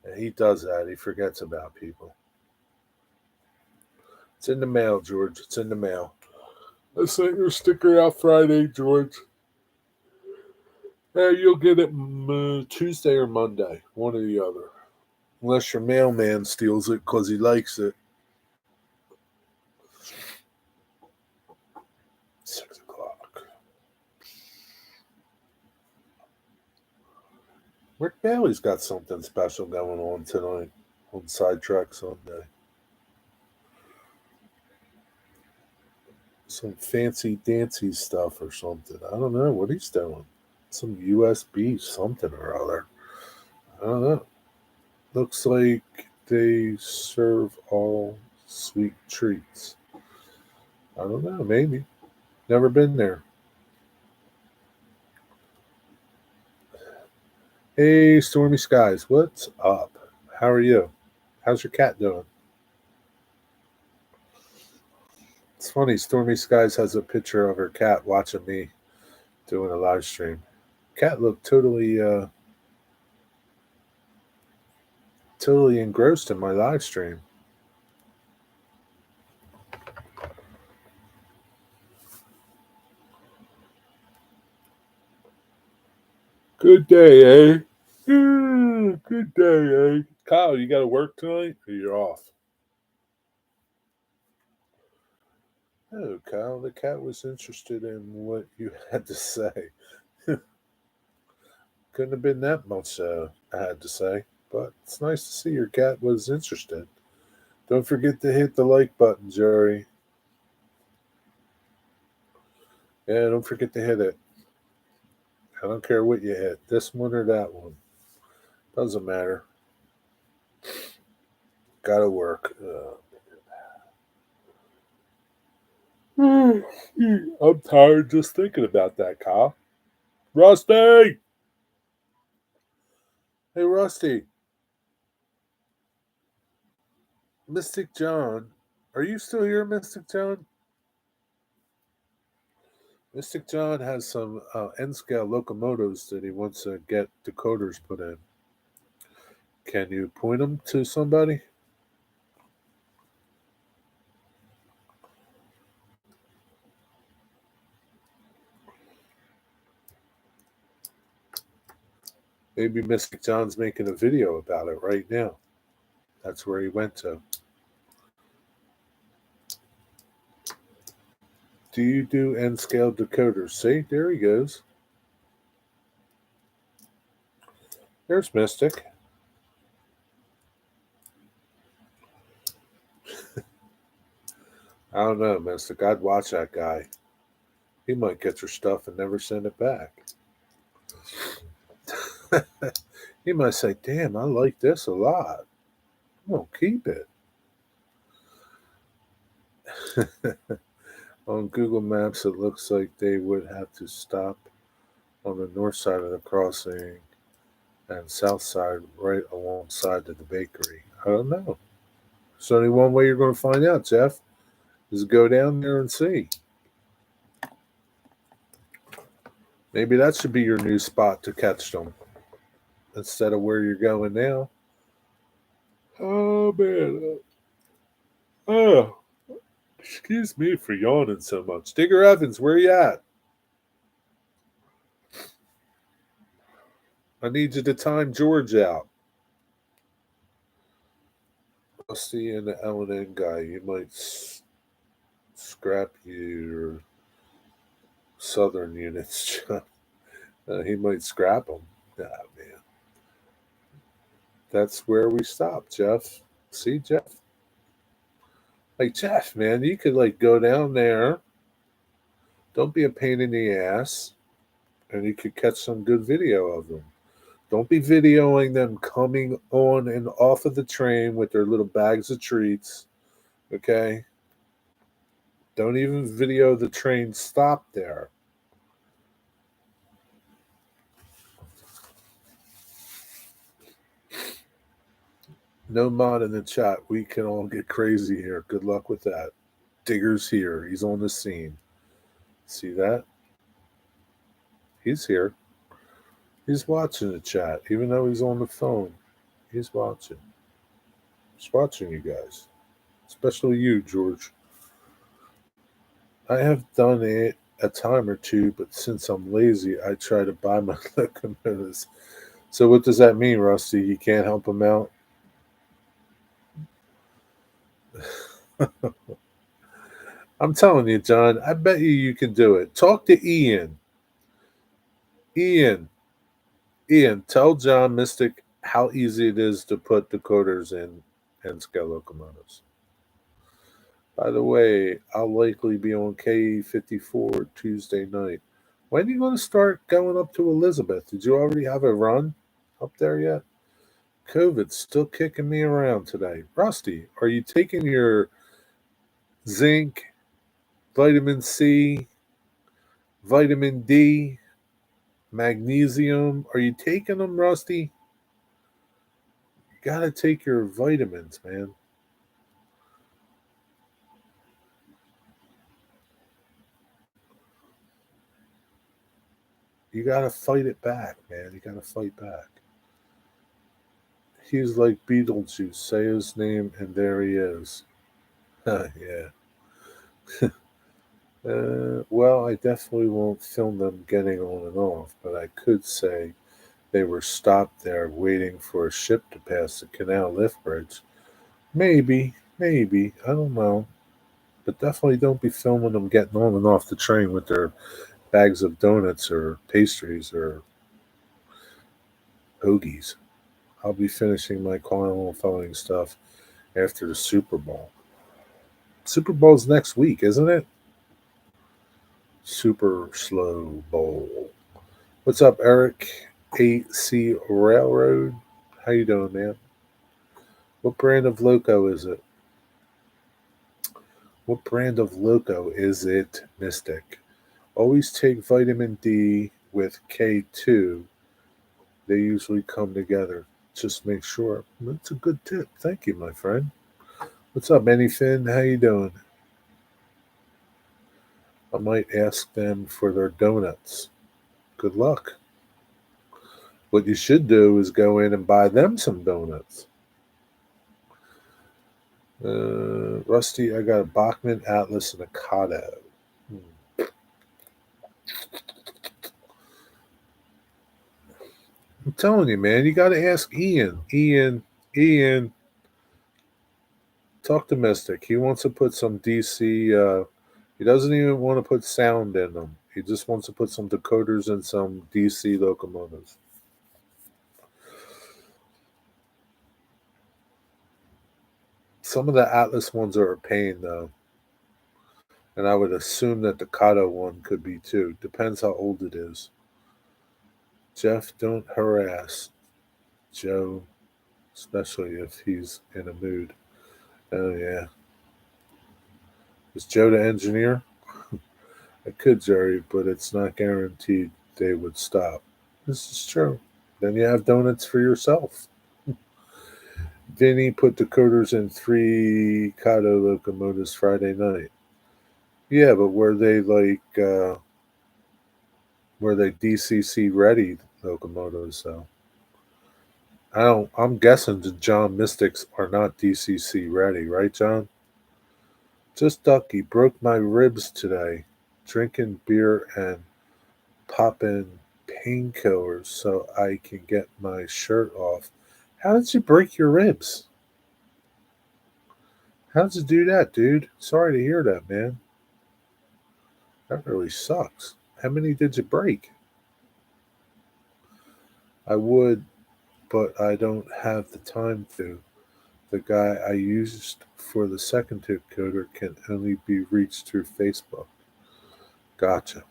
And he does that. He forgets about people. It's in the mail, George. It's in the mail. I sent your sticker out Friday, George. You'll get it Tuesday or Monday, one or the other. Unless your mailman steals it because he likes it. 6 o'clock. Rick Bailey's got something special going on tonight on Sidetrack Sunday. Some fancy dancy stuff or something. I don't know what he's doing. Some USB something or other. I don't know. Looks like they serve all sweet treats. I don't know. Maybe. Never been there. Hey, Stormy Skies. What's up? How are you? How's your cat doing? It's funny. Stormy Skies has a picture of her cat watching me doing a live stream. Cat looked totally engrossed in my live stream. Good day, eh? Yeah, good day, eh? Kyle, you got to work tonight or you're off? Oh, Kyle, the cat was interested in what you had to say. Couldn't have been that much I had to say, but it's nice to see your cat was interested. Don't forget to hit the like button, Jerry. Yeah, don't forget to hit it. I don't care what you hit, this one or that one. Doesn't matter. Gotta work. I'm tired just thinking about that, Kyle. Rusty! Hey, Rusty. Mystic John. Are you still here, Mystic John? Mystic John has some N scale locomotives that he wants to get decoders put in. Can you point them to somebody? Maybe Mystic John's making a video about it right now. That's where he went to. Do you do N scale decoders? See, there he goes. There's Mystic. I don't know, Mystic. I'd watch that guy. He might get your stuff and never send it back. He might say, "Damn, I like this a lot. I'm gonna keep it." On Google Maps, it looks like they would have to stop on the north side of the crossing and south side right alongside of the bakery. I don't know. There's only one way you're going to find out, Jeff, is go down there and see. Maybe that should be your new spot to catch them instead of where you're going now. Oh, man. Oh, excuse me for yawning so much. Digger Evans, where you at? I need you to time George out. Rusty and the L&N guy, you might scrap your southern units. He might scrap them. Ah, man. That's where we stop, Jeff. See, Jeff? Like, Jeff, man, you could, like, go down there. Don't be a pain in the ass. And you could catch some good video of them. Don't be videoing them coming on and off of the train with their little bags of treats. Okay? Don't even video the train stop there. No mod in the chat. We can all get crazy here. Good luck with that. Digger's here. He's on the scene. See that? He's here. He's watching the chat, even though he's on the phone. He's watching. He's watching you guys. Especially you, George. I have done it a time or two, but since I'm lazy, I try to buy my locomotives. So what does that mean, Rusty? You can't help him out? I'm telling you, John, I bet you can do it. Talk to Ian. Ian, Ian, tell John Mystic how easy it is to put decoders in and scale locomotives. By the way, I'll likely be on K54 Tuesday night. When are you going to start going up to Elizabeth? Did you already have a run up there yet? COVID's still kicking me around today. Rusty, are you taking your zinc, vitamin C, vitamin D, magnesium? Are you taking them, Rusty? You got to take your vitamins, man. You got to fight it back, man. You got to fight back. He's like Beetlejuice. Say his name, and there he is. Yeah. Well, I definitely won't film them getting on and off, but I could say they were stopped there waiting for a ship to pass the canal lift bridge. Maybe, maybe. I don't know. But definitely don't be filming them getting on and off the train with their bags of donuts or pastries or hoagies. I'll be finishing my qualifying stuff after the Super Bowl. Super Bowl's next week, isn't it? Super Slow Bowl. What's up, Eric? AC Railroad. How you doing, man? What brand of loco is it? What brand of loco is it, Mystic? Always take vitamin D with K2. They usually come together. Just make sure. That's a good tip. Thank you, my friend. What's up, Anyfin? How you doing? I might ask them for their donuts. Good luck. What you should do is go in and buy them some donuts. Rusty, I got a Bachman Atlas and a Kato. I'm telling you, man, you got to ask Ian. Ian, talk to Mystic. He wants to put some DC. He doesn't even want to put sound in them. He just wants to put some decoders and some DC locomotives. Some of the Atlas ones are a pain, though. And I would assume that the Kato one could be too. Depends how old it is. Jeff, don't harass Joe, especially if he's in a mood. Oh, yeah. Is Joe the engineer? I could, Jerry, but it's not guaranteed they would stop. This is true. Then you have donuts for yourself. Vinny put decoders in 3 Kato locomotives Friday night. Yeah, but were they DCC ready locomotives though? I don't. I'm guessing the John Mystics are not DCC ready, right, John? Just Ducky broke my ribs today, drinking beer and popping painkillers so I can get my shirt off. How did you break your ribs? How did you do that, dude? Sorry to hear that, man. That really sucks. How many did you break? I would, but I don't have the time to. The guy I used for the second tip coder can only be reached through Facebook. Gotcha.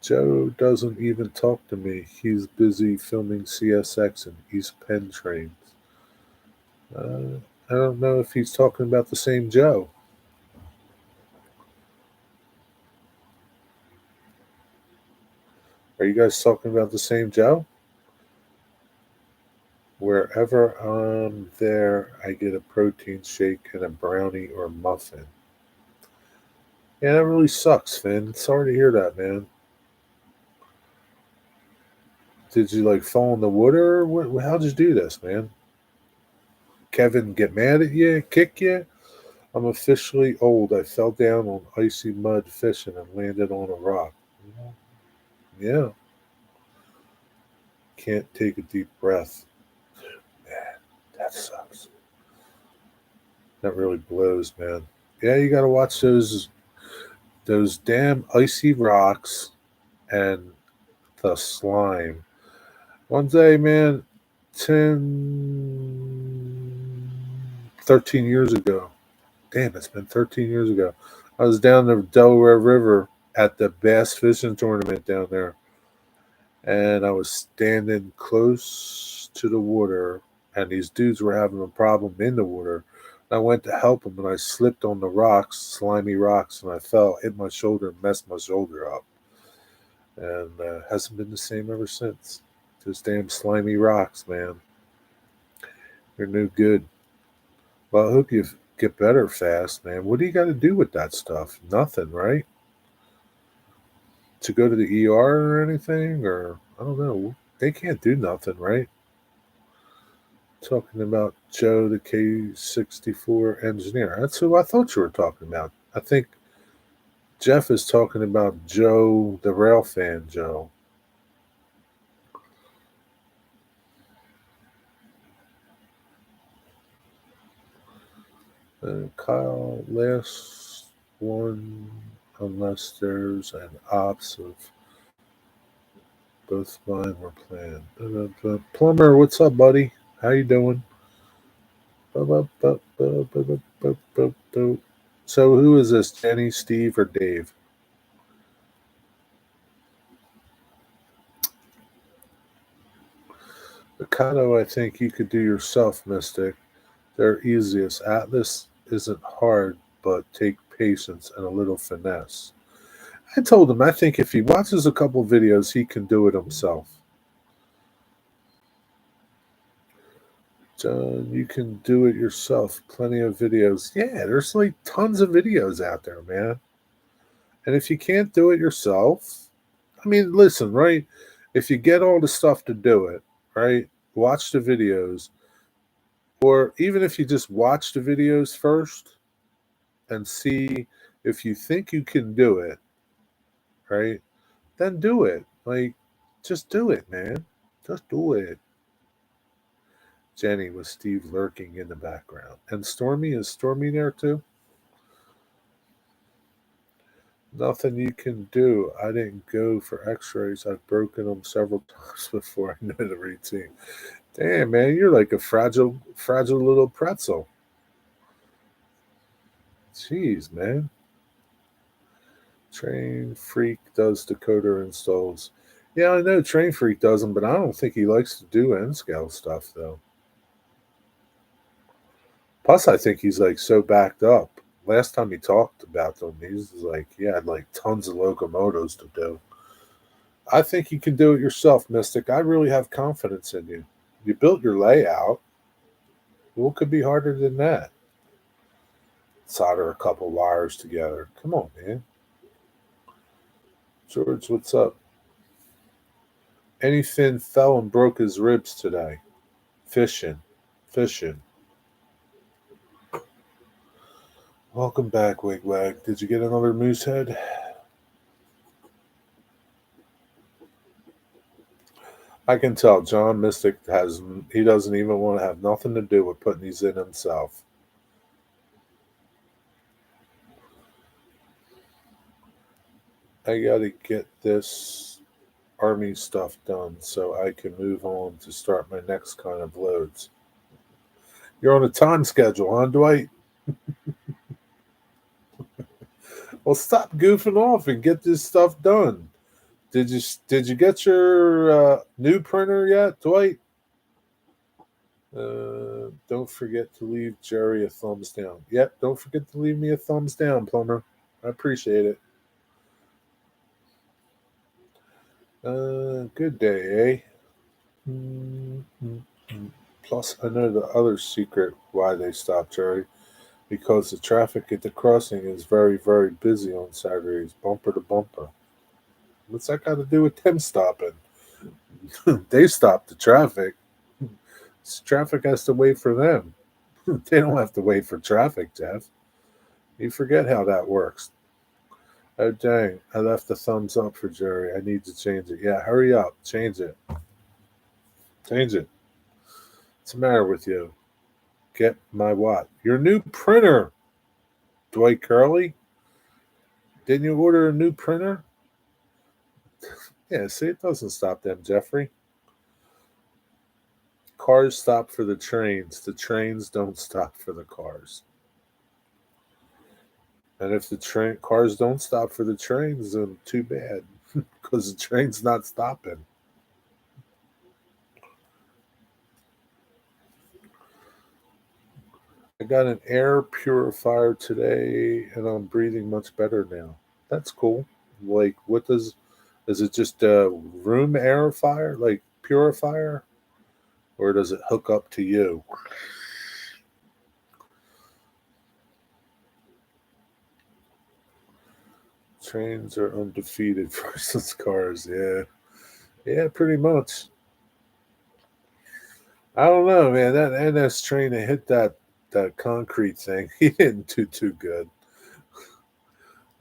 Joe doesn't even talk to me. He's busy filming CSX and East Penn trains. I don't know if he's talking about the same Joe. Are you guys talking about the same Joe? Wherever I'm there, I get a protein shake and a brownie or muffin. Yeah, that really sucks, Finn. Sorry to hear that, man. Did you like fall in the water? How'd you do this, man? Kevin get mad at you, kick you? I'm officially old. I fell down on icy mud fishing and landed on a rock. Yeah, can't take a deep breath. Man, that sucks. That really blows, man. Yeah, you got to watch those damn icy rocks and the slime. One day, man, 13 years ago. Damn, it's been 13 years ago. I was down the Delaware River at the bass fishing tournament down there, and I was standing close to the water, and these dudes were having a problem in the water. I went to help them, and I slipped on the rocks, slimy rocks, and I fell, hit my shoulder, and messed my shoulder up. And hasn't been the same ever since. Those damn slimy rocks, man. They're no good. Well, I hope you get better fast, man. What do you got to do with that stuff? Nothing, right? To go to the ER or anything? Or, I don't know. They can't do nothing, right? Talking about Joe, the K64 engineer. That's who I thought you were talking about. I think Jeff is talking about Joe, the rail fan, Joe. Kyle, last one, unless there's an ops of both mine were planned. Plumber, what's up, buddy? How you doing? So who is this? Jenny, Steve, or Dave? Mikado, I think you could do yourself, Mystic. They're easiest. Atlas isn't hard, but take patience and a little finesse. I told him I think if he watches a couple videos, he can do it himself. John, you can do it yourself. Plenty of videos. Yeah, there's like tons of videos out there, man. And if you can't do it yourself, I mean, listen, right? If you get all the stuff to do it, right? Watch the videos, or even if you just watch the videos first and see if you think you can do it, right? Then do it. Like, just do it, man. Just do it. Jenny with Steve lurking in the background. And Stormy, is Stormy there too? Nothing you can do. I didn't go for x rays. I've broken them several times before I know the routine. Damn, man, you're like a fragile little pretzel. Jeez, man. Train Freak does decoder installs. Yeah, I know Train Freak doesn't, but I don't think he likes to do N scale stuff though. Plus, I think he's like so backed up. Last time he talked about them, he was like, he had like tons of locomotives to do. I think you can do it yourself, Mystic. I really have confidence in you. You built your layout. What could be harder than that? Solder a couple wires together. Come on, man. George, what's up? Anything fell and broke his ribs today. Fishing. Fishing. Welcome back, Wigwag. Did you get another moose head? I can tell John Mystic he doesn't even want to have nothing to do with putting these in himself. I gotta get this army stuff done so I can move on to start my next kind of loads. You're on a time schedule, huh, Dwight? Well, stop goofing off and get this stuff done. Did you get your new printer yet, Dwight? Don't forget to leave Jerry a thumbs down. Yep, don't forget to leave me a thumbs down, Plumber. I appreciate it. Good day, eh? Mm-hmm. Plus, I know the other secret why they stopped Jerry. Because the traffic at the crossing is very, very busy on Saturdays, bumper to bumper. What's that got to do with them stopping? They stop the traffic. Traffic has to wait for them. They don't have to wait for traffic, Jeff. You forget how that works. Oh, dang. I left a thumbs up for Jerry. I need to change it. Yeah, hurry up. Change it. Change it. What's the matter with you? Get my what? Your new printer, Dwight Curley. Didn't you order a new printer? Yeah, see, it doesn't stop them, Jeffrey. Cars stop for the trains. The trains don't stop for the cars. And if the cars don't stop for the trains, then too bad, because the train's not stopping. I got an air purifier today, and I'm breathing much better now. That's cool. Like, what does? Is it just a room air fire, like purifier, or does it hook up to you? Trains are undefeated versus cars. Yeah, yeah, pretty much. I don't know, man. That NS train that hit that concrete thing, he didn't do too good.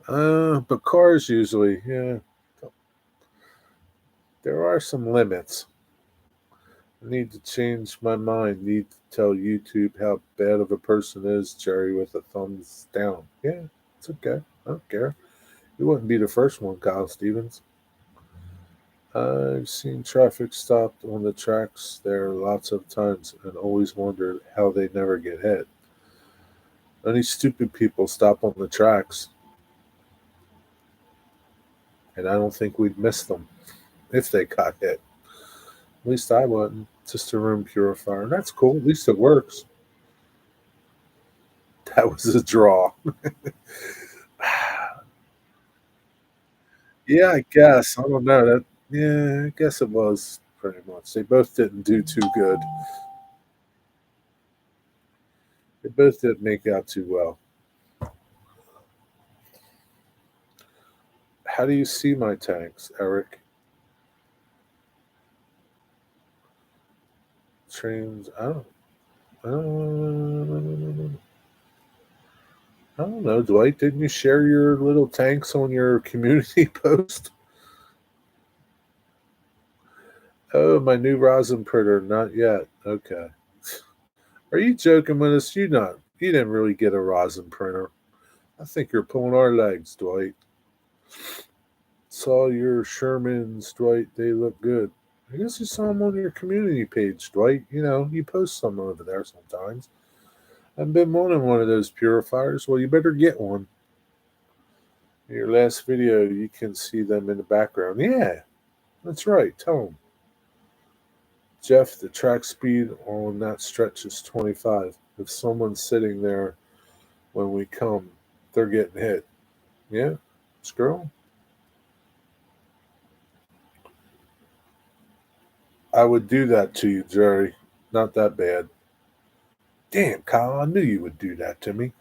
But cars usually, yeah, there are some limits. I need to change my mind. Need to tell YouTube how bad of a person is Jerry with a thumbs down. Yeah, it's okay. I don't care. You wouldn't be the first one, Kyle Stevens. I've seen traffic stopped on the tracks there lots of times and always wondered how they never get hit. Only stupid people stop on the tracks, and I don't think we'd miss them if they got hit. At least I wouldn't. Just a room purifier. That's cool. At least it works. That was a draw. Yeah, I guess. I don't know. That yeah, I guess it was pretty much. They both didn't do too good. They both didn't make out too well. How do you see my tanks, Eric? Trains. Uh, I don't know, Dwight. Didn't you share your little tanks on your community post? Oh, my new rosin printer. Not yet. Okay. Are you joking with us? You didn't really get a rosin printer. I think you're pulling our legs, Dwight. Saw your Shermans, Dwight. They look good. I guess you saw them on your community page, Dwight. You know, you post some over there sometimes. I've been wanting one of those purifiers. Well, you better get one. In your last video, you can see them in the background. Yeah, that's right. Tell them. Jeff, the track speed on that stretch is 25. If someone's sitting there when we come, they're getting hit. Yeah, scroll. I would do that to you, Jerry. Not that bad. Damn, Kyle, I knew you would do that to me.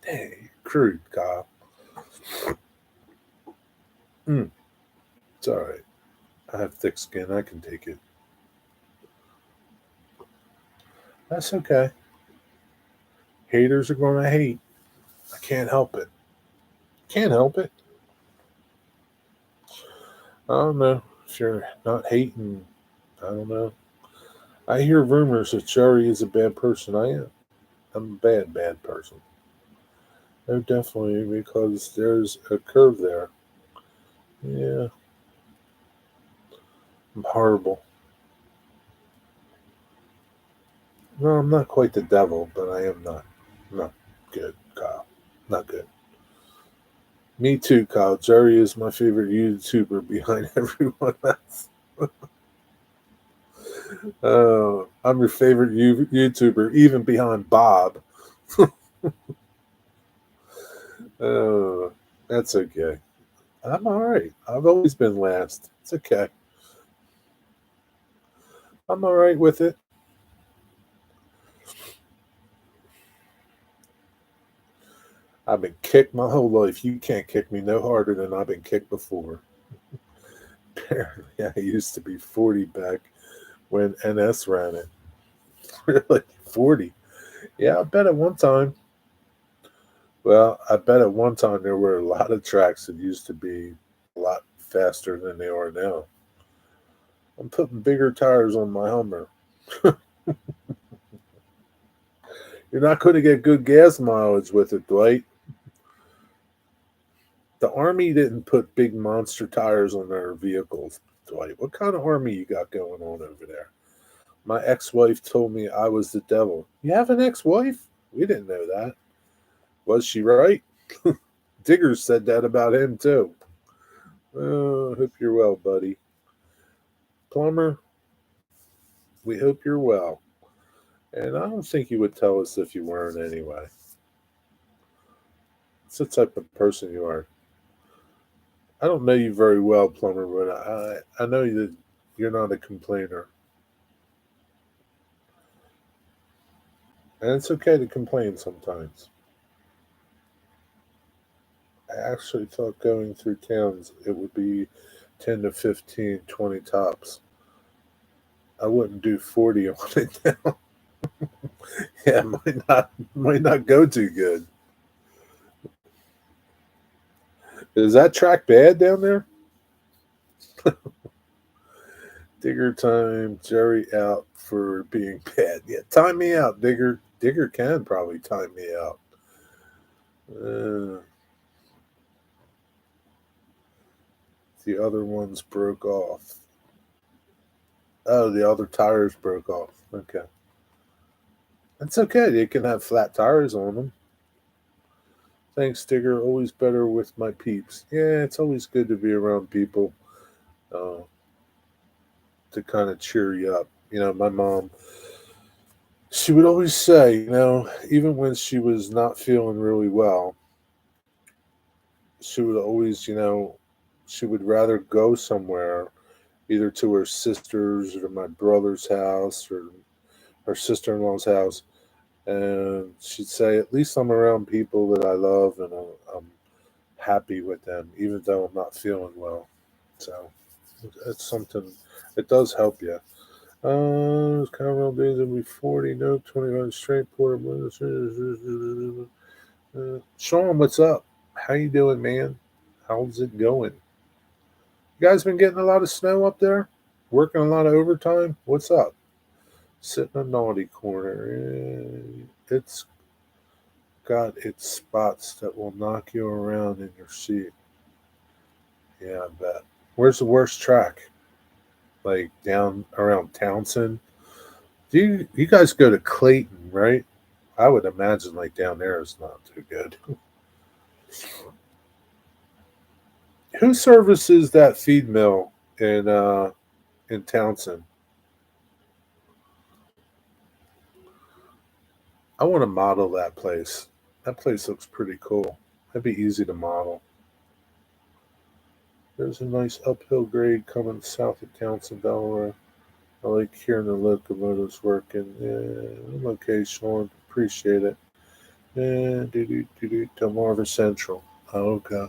Dang, you're crude, Kyle. It's all right. I have thick skin. I can take it. That's okay. Haters are going to hate. I can't help it. Can't help it. I don't know. If you're not hating, I don't know. I hear rumors that Jerry is a bad person. I am. I'm a bad, bad person. No, definitely, because there's a curve there. Yeah, I'm horrible. No, I'm not quite the devil, but I am not good, Kyle. Not good. Me too, Kyle. Jerry is my favorite YouTuber behind everyone else. I'm your favorite YouTuber, even behind Bob. That's okay. I'm all right. I've always been last. It's okay. I'm all right with it. I've been kicked my whole life. You can't kick me no harder than I've been kicked before. Apparently, I used to be 40 back when NS ran it. Really? 40? Yeah, I bet at one time. Well, I bet at one time there were a lot of tracks that used to be a lot faster than they are now. I'm putting bigger tires on my Hummer. You're not going to get good gas mileage with it, Dwight. The Army didn't put big monster tires on their vehicles, Dwight. What kind of Army you got going on over there? My ex-wife told me I was the devil. You have an ex-wife? We didn't know that. Was she right? Diggers said that about him too. Oh, hope you're well, buddy. Plumber, we hope you're well. And I don't think you would tell us if you weren't anyway. It's the type of person you are. I don't know you very well, Plumber, but I know that you're not a complainer. And it's okay to complain sometimes. I actually thought going through towns it would be 10 to 15, 20 tops. I wouldn't do 40 on it now. Yeah, might not go too good. Is that track bad down there? Digger time. Jerry out for being bad. Yeah, time me out, Digger. Digger can probably time me out. Uh, the other ones broke off. Oh, the other tires broke off. Okay. That's okay. They can have flat tires on them. Thanks, Digger. Always better with my peeps. Yeah, it's always good to be around people uh, to kind of cheer you up. My mom, she would always say, even when she was not feeling really well, she would always, she would rather go somewhere, either to her sister's or my brother's house or her sister in law's house. And she'd say, at least I'm around people that I love and I'm happy with them, even though I'm not feeling well. So it's something, it does help you. Carmel days will be 40, no, 21 straight quarter. Sean, what's up? How you doing, man? How's it going? You guys been getting a lot of snow up there? Working a lot of overtime? What's up? Sitting in a naughty corner. It's got its spots that will knock you around in your seat. Yeah, I bet. Where's the worst track? Like down around Townsend? Do you guys go to Clayton, right? I would imagine like down there is not too good. Who services that feed mill in Townsend? I want to model that place. That place looks pretty cool. That'd be easy to model. There's a nice uphill grade coming south of Townsend, Delaware. I like hearing the locomotives working. Yeah, I'm okay, Sean. Appreciate it. Yeah, do Delmarva Central. Okay.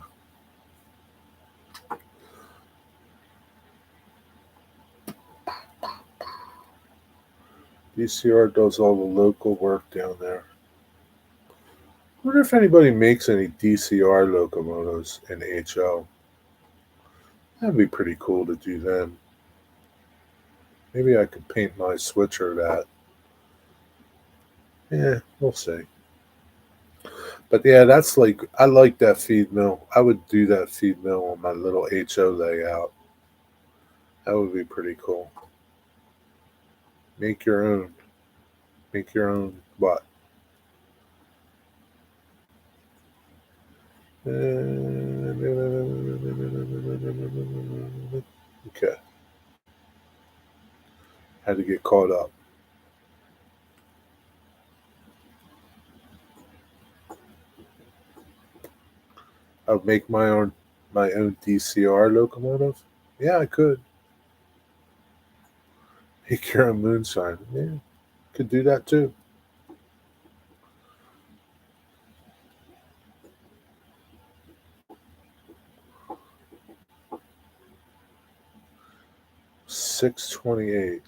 DCR does all the local work down there. I wonder if anybody makes any DCR locomotives in HO. That'd be pretty cool to do then. Maybe I could paint my switcher that. Yeah, we'll see. But yeah, that's like I like that feed mill. I would do that feed mill on my little HO layout. That would be pretty cool. Make your own. Make your own what? Okay. Had to get caught up. I would make my own DCR locomotive. Yeah, I could. Make your own moonshine. Yeah, could do that too. 6:28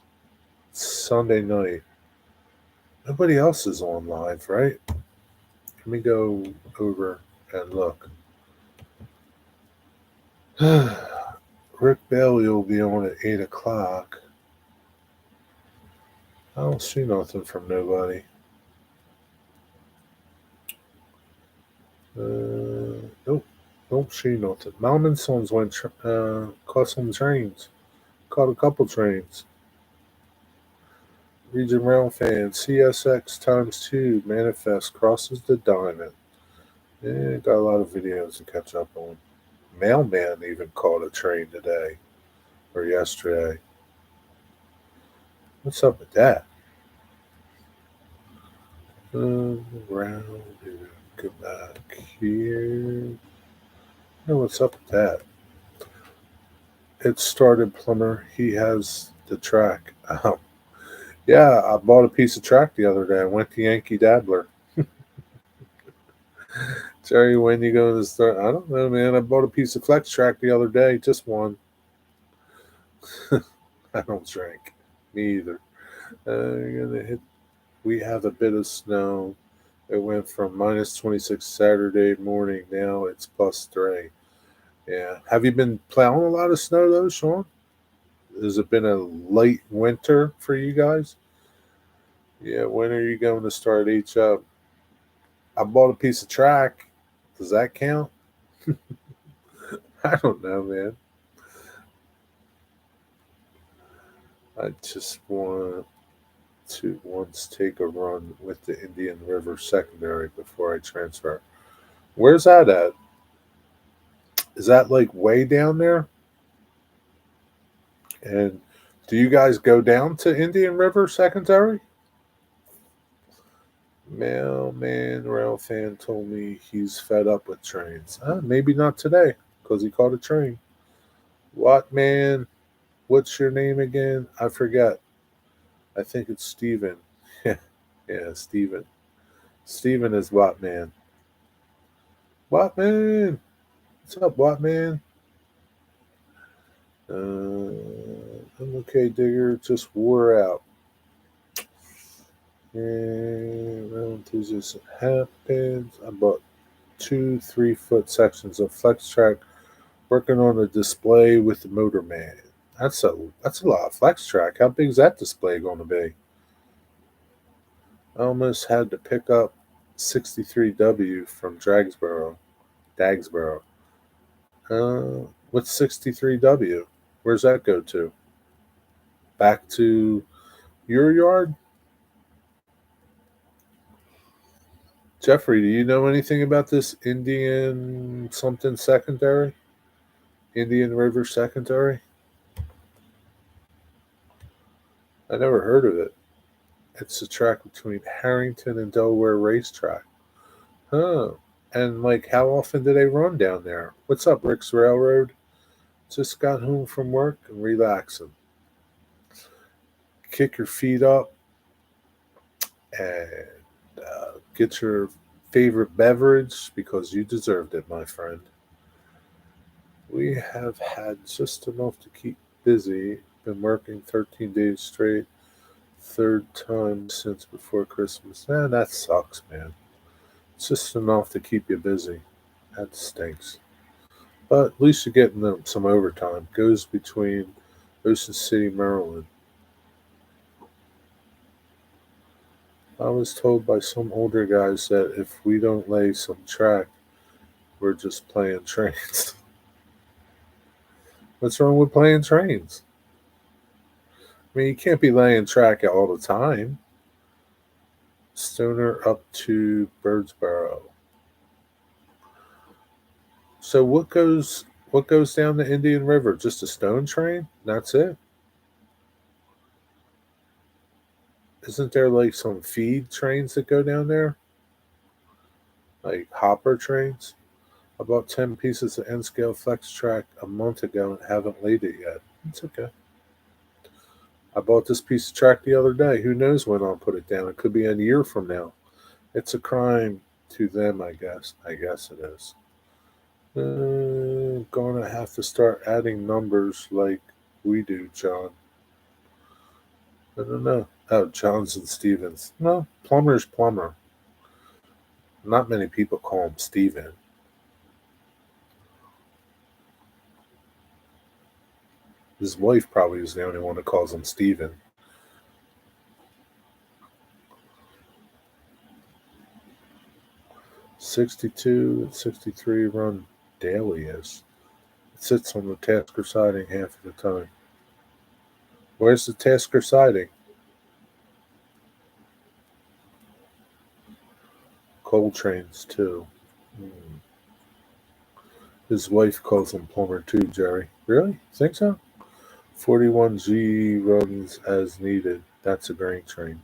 Sunday night. Nobody else is on live, right? Let me go over and look. Rick Bailey will be on at 8 o'clock. I don't see nothing from nobody. Nope, don't see nothing. Malmanson's caught some trains. Caught a couple trains. Region Rail fan, CSX times 2 manifest crosses the diamond. Yeah, got a lot of videos to catch up on. Mailman even caught a train today or yesterday. What's up with that? Around here, go back here. Oh, what's up with that? It started plumber. He has the track. Yeah, I bought a piece of track the other day. I went to Yankee Dabbler. Jerry, when you go to the store? I don't know, man. I bought a piece of flex track the other day, just one. I don't drink. Me either. We have a bit of snow. It went from -26 Saturday morning. Now it's +3. Yeah. Have you been plowing a lot of snow though, Sean? Has it been a late winter for you guys? Yeah, when are you going to start H up? I bought a piece of track. Does that count? I don't know, man. I just want to once take a run with the Indian River Secondary before I transfer. Where's that at? Is that like way down there? And do you guys go down to Indian River Secondary? Mailman Rail fan told me he's fed up with trains. Maybe not today because he caught a train. What man? What's your name again? I forget. I think it's Steven. Yeah, yeah, Steven. Steven is what man? What man? What's up, what man? I'm okay, Digger. Just wore out. And round two just happens. I bought 2 3-foot sections of flex track, working on a display with the motor man. That's a lot of flex track. How big is that display going to be? I almost had to pick up 63W from Dagsboro. What's 63W? Where's that go to? Back to your yard? Jeffrey, do you know anything about this Indian something secondary? Indian River Secondary? I never heard of it. It's the track between Harrington and Delaware Racetrack. Huh. And like, how often do they run down there? What's up, Rick's Railroad? Just got home from work and relaxing. Kick your feet up and get your favorite beverage because you deserved it, my friend. We have had just enough to keep busy. Been working 13 days straight. Third time since before Christmas. That sucks, man. It's just enough to keep you busy. That stinks. But at least you're getting some overtime. Goes between Ocean City, Maryland. I was told by some older guys that if we don't lay some track, we're just playing trains. What's wrong with playing trains? I mean, you can't be laying track all the time. Stoner up to Birdsboro. So what goes down the Indian River? Just a stone train? That's it? Isn't there like some feed trains that go down there? Like hopper trains? I bought 10 pieces of N scale flex track a month ago and haven't laid it yet. It's okay. I bought this piece of track the other day. Who knows when I'll put it down? It could be a year from now. It's a crime to them, I guess. I guess it is. Gonna have to start adding numbers like we do, John. I don't know. Oh, Johns and Stevens. No, plumber's plumber. Not many people call him Steven. His wife probably is the only one that calls him Steven. 62 and 63 run daily is. It sits on the Tasker siding half of the time. Where's the Tasker siding? Coal trains, too. Hmm. His wife calls him plumber, too, Jerry. Really? Think so? 41G runs as needed. That's a grain train.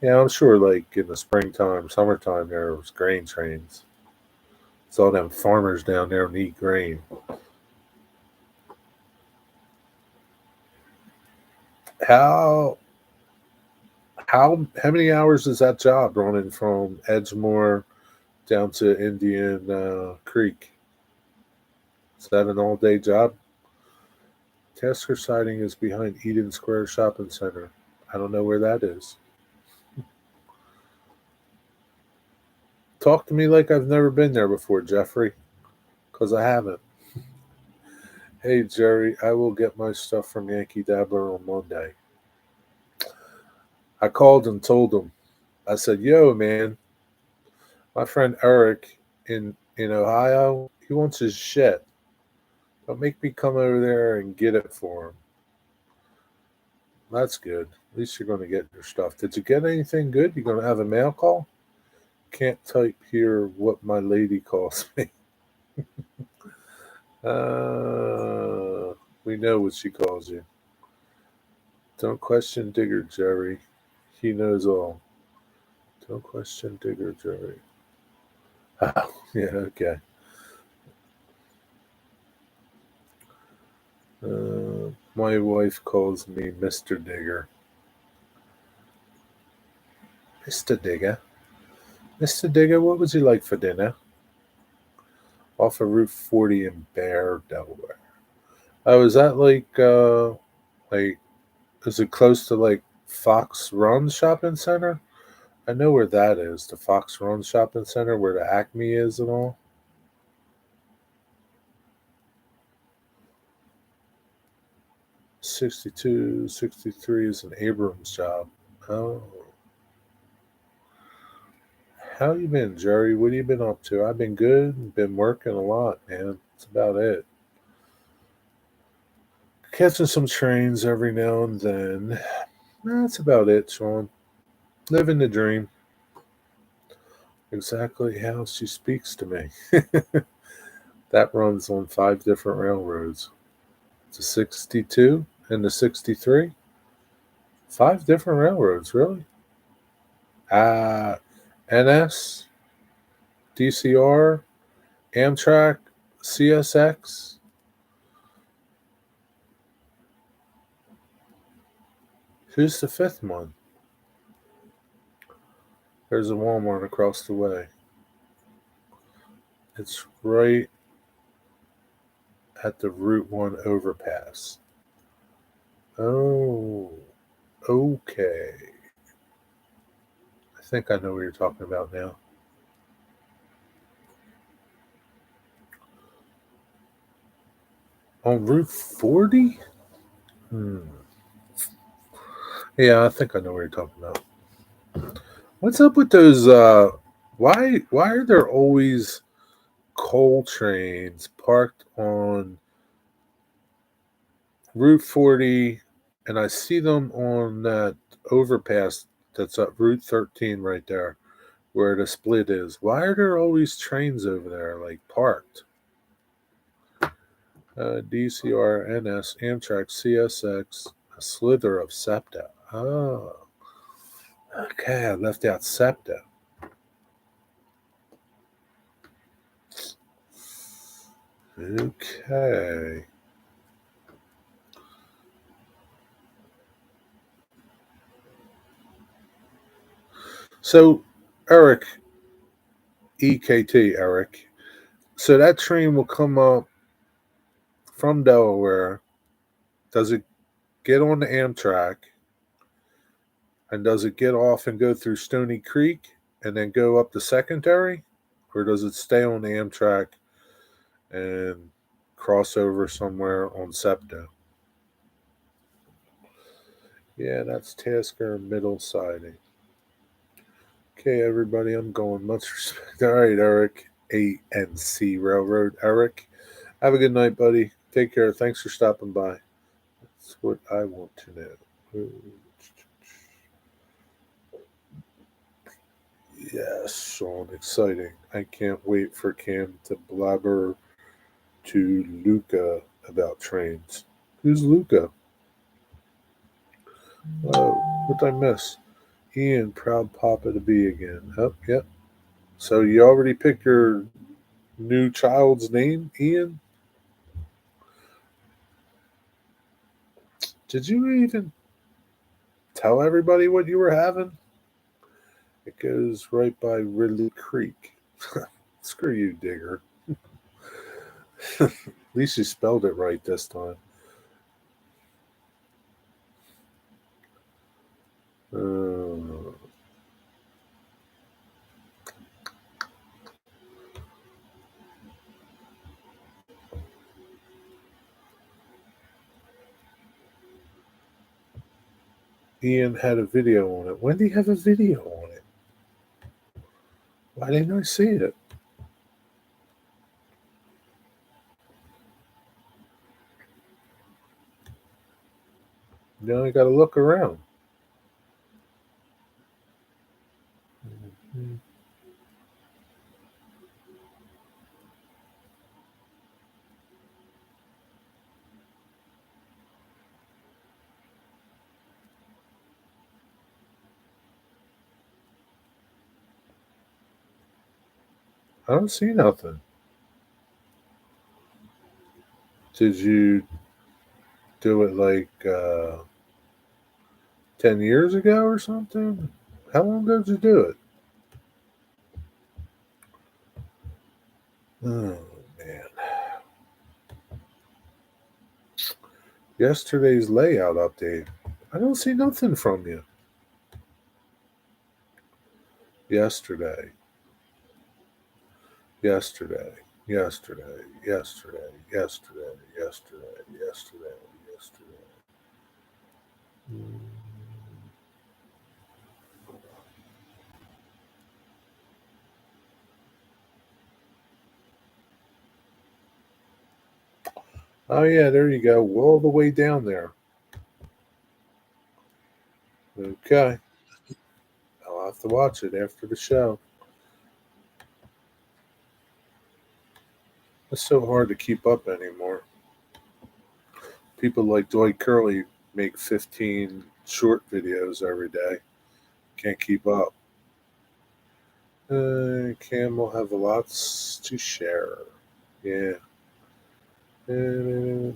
Yeah, I'm sure, like in the springtime, summertime, there was grain trains. It's all them farmers down there need grain. How how many hours is that job running from Edgemore down to Indian Creek? Is that an all day job? Tasker siding is behind Eden Square Shopping Center. I don't know where that is. Talk to me like I've never been there before, Jeffrey, because I haven't. Hey, Jerry, I will get my stuff from Yankee Dabbler on Monday. I called and told him. I said, yo, man, my friend Eric in Ohio, he wants his shit. Don't make me come over there and get it for him. That's good. At least you're going to get your stuff. Did you get anything good? You going to have a mail call? Can't type here what my lady calls me. We know what she calls you. Don't question Digger, Jerry. He knows all. Don't question Digger, Jerry. Oh, yeah, okay. My wife calls me Mr. Digger. Mr. Digger? Mr. Digger, what would you like for dinner? Off of Route 40 in Bear, Delaware. Oh, is that like, is it close to like Fox Run Shopping Center? I know where that is, the Fox Run Shopping Center where the Acme is and all. 62, 63 is an Abrams job. Oh. How you been, Jerry? What have you been up to? I've been good. Been working a lot, man. That's about it. Catching some trains every now and then. That's about it, Sean. Living the dream. Exactly how she speaks to me. That runs on 5 different railroads. The 62 and the 63. 5 different railroads, really? Uh, NS, DCR, Amtrak, CSX. Who's the fifth one? There's a Walmart across the way. It's right at the Route 1 overpass. Oh, okay. I think I know what you're talking about now. On Route 40? Hmm. Yeah, I think I know what you're talking about. What's up with those? Why are there always coal trains parked on Route 40, and I see them on that overpass that's at Route 13 right there, where the split is. Why are there always trains over there, like parked? DCR, NS, Amtrak, CSX, a slither of SEPTA. Oh, okay. I left out SEPTA. Okay. So, Eric, EKT, Eric. So that train will come up from Delaware. Does it get on the Amtrak? And does it get off and go through Stony Creek and then go up the secondary? Or does it stay on the Amtrak and cross over somewhere on SEPTA? Yeah, that's Tasker Middle Siding. Okay, everybody, I'm going. Much respect. All right, Eric. A&C Railroad. Eric, have a good night, buddy. Take care. Thanks for stopping by. That's what I want to know. Yes, Sean, exciting. I can't wait for Cam to blabber to Luca about trains. Who's Luca? Oh, what did I miss? Ian, proud papa to be again. Oh, yep. So you already picked your new child's name, Ian? Did you even tell everybody what you were having? It goes right by Ridley Creek. Screw you, Digger. At least you spelled it right this time. Uh, Ian had a video on it. When did he have a video on it? Why didn't I see it? Now I got to look around. Mhm. I don't see nothing. Did you do it like 10 years ago or something? How long ago did you do it? Oh, man. Yesterday's layout update. I don't see nothing from you. Yesterday. Yesterday. Yesterday. Yesterday. Yesterday. Yesterday. Yesterday. Yesterday. Mm. Oh, yeah, there you go. All the way down there. Okay. I'll have to watch it after the show. It's so hard to keep up anymore. People like Dwight Curley make 15 short videos every day. Can't keep up. Cam will have lots to share. Yeah.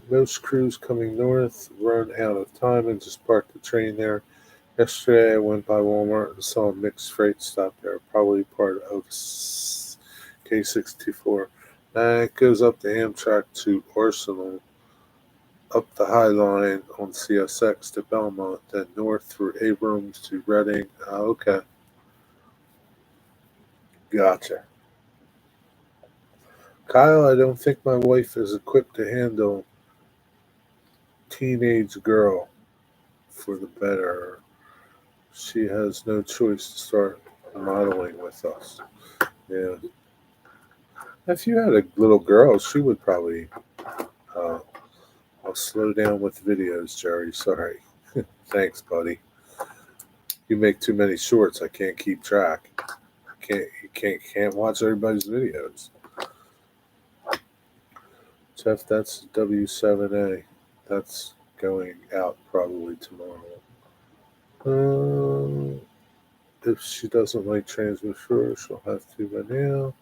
Most crews coming north run out of time and just park the train there. Yesterday, I went by Walmart and saw a mixed freight stop there, probably part of K64. It goes up the Amtrak to Arsenal, up the High Line on CSX to Belmont, then north through Abrams to Reading. Okay, gotcha. Kyle, I don't think my wife is equipped to handle teenage girl for the better. She has no choice to start modeling with us. Yeah. If you had a little girl, she would probably. Uh, I'll slow down with videos, Jerry. Sorry. Thanks, buddy. You make too many shorts. I can't keep track. You can't watch everybody's videos. Jeff, that's W7A. That's going out probably tomorrow. If she doesn't like transfer, she'll have to by now.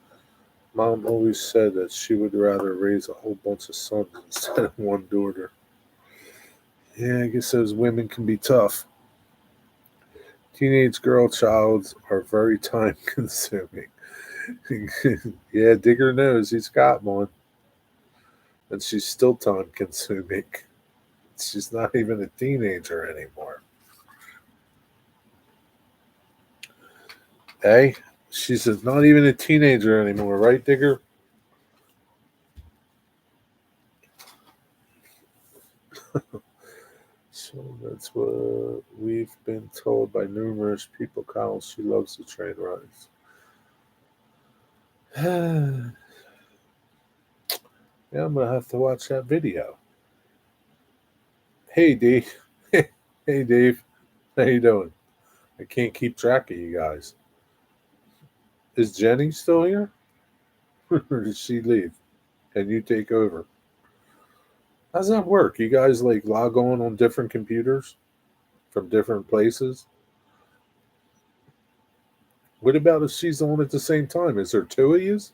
Mom always said that she would rather raise a whole bunch of sons instead of one daughter. Yeah, I guess those women can be tough. Teenage girl childs are very time consuming. Yeah, Digger knows he's got one, and she's still time consuming. She's not even a teenager anymore. Hey, she's not even a teenager anymore, right, Digger? So that's what we've been told by numerous people. Kyle, she loves the train rides. Yeah, I'm gonna have to watch that video. Hey, Dave. Hey, Dave. How you doing? I can't keep track of you guys. Is Jenny still here, or did she leave? Can you take over? How's that work? You guys like log on different computers from different places? What about if she's on at the same time? Is there two of yous?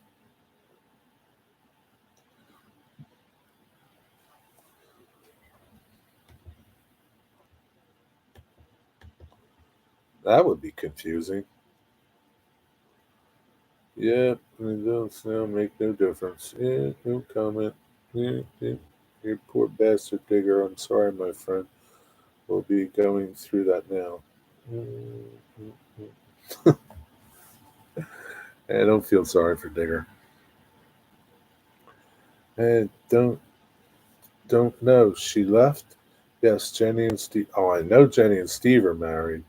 That would be confusing. Yeah, it does now make no difference. Yeah, no comment. Yeah, yeah. You poor bastard digger. I'm sorry, my friend. We'll be going through that now. I don't feel sorry for Digger. And don't know. She left. Yes, Jenny and Steve. Oh, I know Jenny and Steve are married.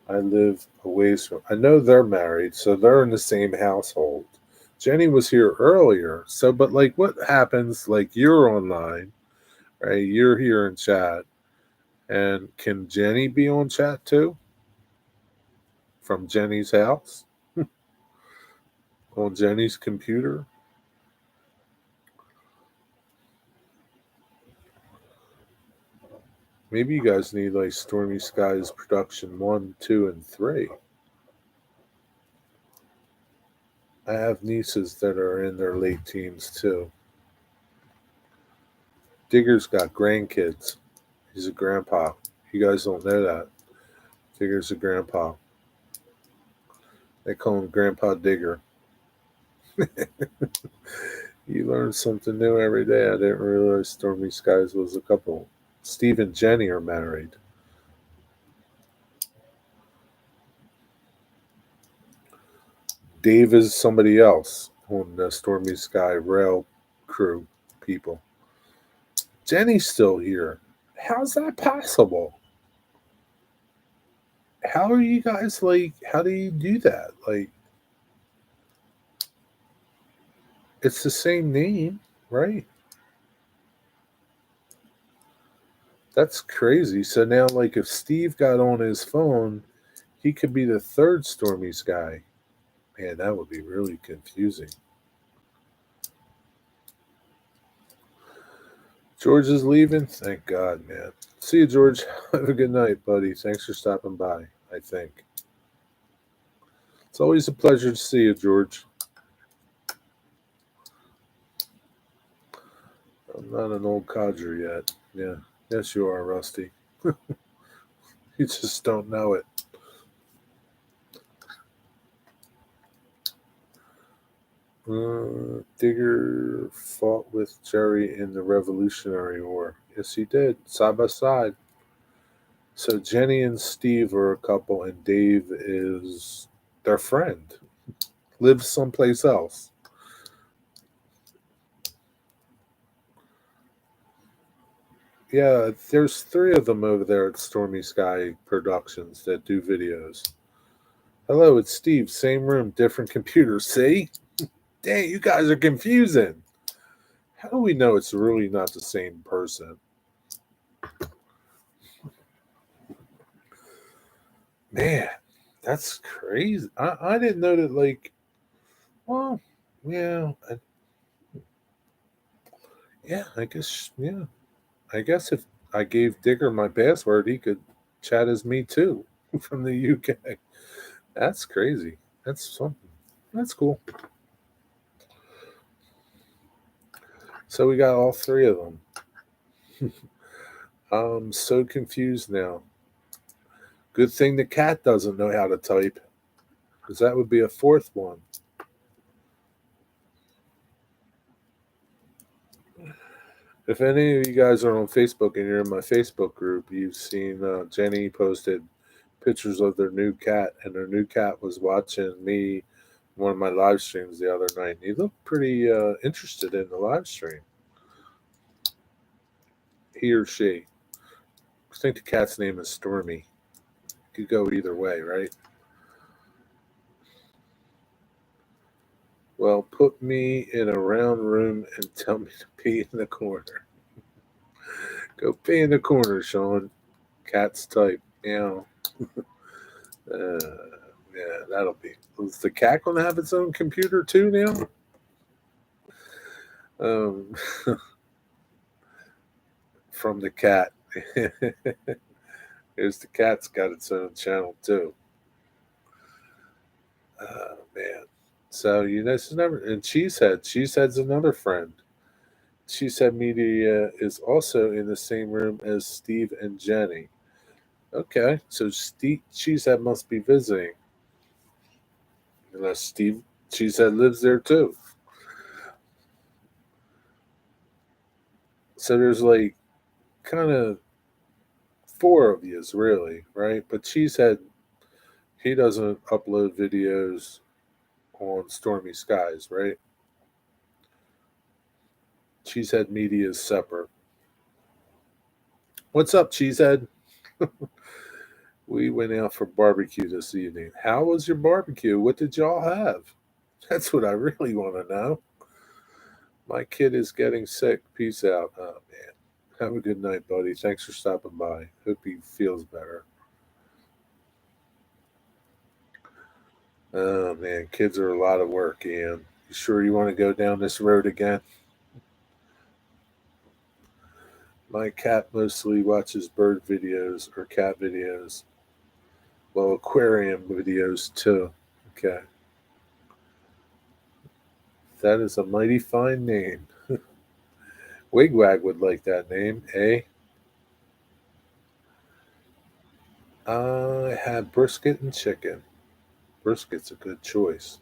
I live a ways from. I know they're married, so they're in the same household. Jenny was here earlier, so but like, what happens? Like, you're online, right? You're here in chat, and can Jenny be on chat too from Jenny's house on Jenny's computer? Maybe you guys need like Stormy Skies Production 1, 2, and 3. I have nieces that are in their late teens too. Digger's got grandkids. He's a grandpa. You guys don't know that. Digger's a grandpa. They call him Grandpa Digger. You learn something new every day. I didn't realize Stormy Skies was a couple. Steve and Jenny are married. Dave is somebody else on the Stormy Sky rail crew people. Jenny's still here. How's that possible? How are you guys like? How do you do that? Like, it's the same name, right? That's crazy. So now, like, if Steve got on his phone, he could be the third Stormy Sky. Man, that would be really confusing. George is leaving. Thank God, man. See you, George. Have a good night, buddy. Thanks for stopping by. I think it's always a pleasure to see you, George. I'm not an old codger yet. Yeah, yes, you are, Rusty. You just don't know it. Digger fought with Jerry in the Revolutionary War. Yes, he did, side by side. So Jenny and Steve are a couple, and Dave is their friend. Lives someplace else. Yeah, there's three of them over there at Stormy Sky Productions that do videos. Hello, it's Steve. Same room, different computer. See? Dang, you guys are confusing. How do we know it's really not the same person? Man, that's crazy. I didn't know that, like, well, yeah, yeah, I guess, yeah. I guess if I gave Digger my password, he could chat as me too from the UK. That's crazy. That's something. That's cool. So we got all three of them. I'm so confused now. Good thing the cat doesn't know how to type, because that would be a fourth one. If any of you guys are on Facebook and you're in my Facebook group, you've seen Jenny posted pictures of their new cat, and their new cat was watching me one of my live streams the other night. He looked pretty interested in the live stream. He or she. I think the cat's name is Stormy. Could go either way, right? Well, put me in a round room and tell me to pee in the corner. Go pee in the corner, Sean. Cat's type. Meow. Yeah, that'll be. Is the cat going to have its own computer too now? Um, from the cat. Here's the cat's got its own channel too. Oh man. So you know, she's never. And Cheesehead. Cheesehead's another friend. Cheesehead Media is also in the same room as Steve and Jenny. Okay, so Steve Cheesehead must be visiting. Unless Steve Cheesehead lives there too. So there's like kind of four of yous really, right? But Cheesehead, he doesn't upload videos on Stormy Skies, right? Cheesehead Media is separate. What's up, Cheesehead? We went out for barbecue this evening. How was your barbecue? What did y'all have? That's what I really want to know. My kid is getting sick. Peace out. Oh, man. Have a good night, buddy. Thanks for stopping by. Hope he feels better. Oh, man. Kids are a lot of work, Ian. You sure you want to go down this road again? My cat mostly watches bird videos or cat videos. Well, aquarium videos, too. Okay. That is a mighty fine name. Wigwag would like that name, eh? I had brisket and chicken. Brisket's a good choice.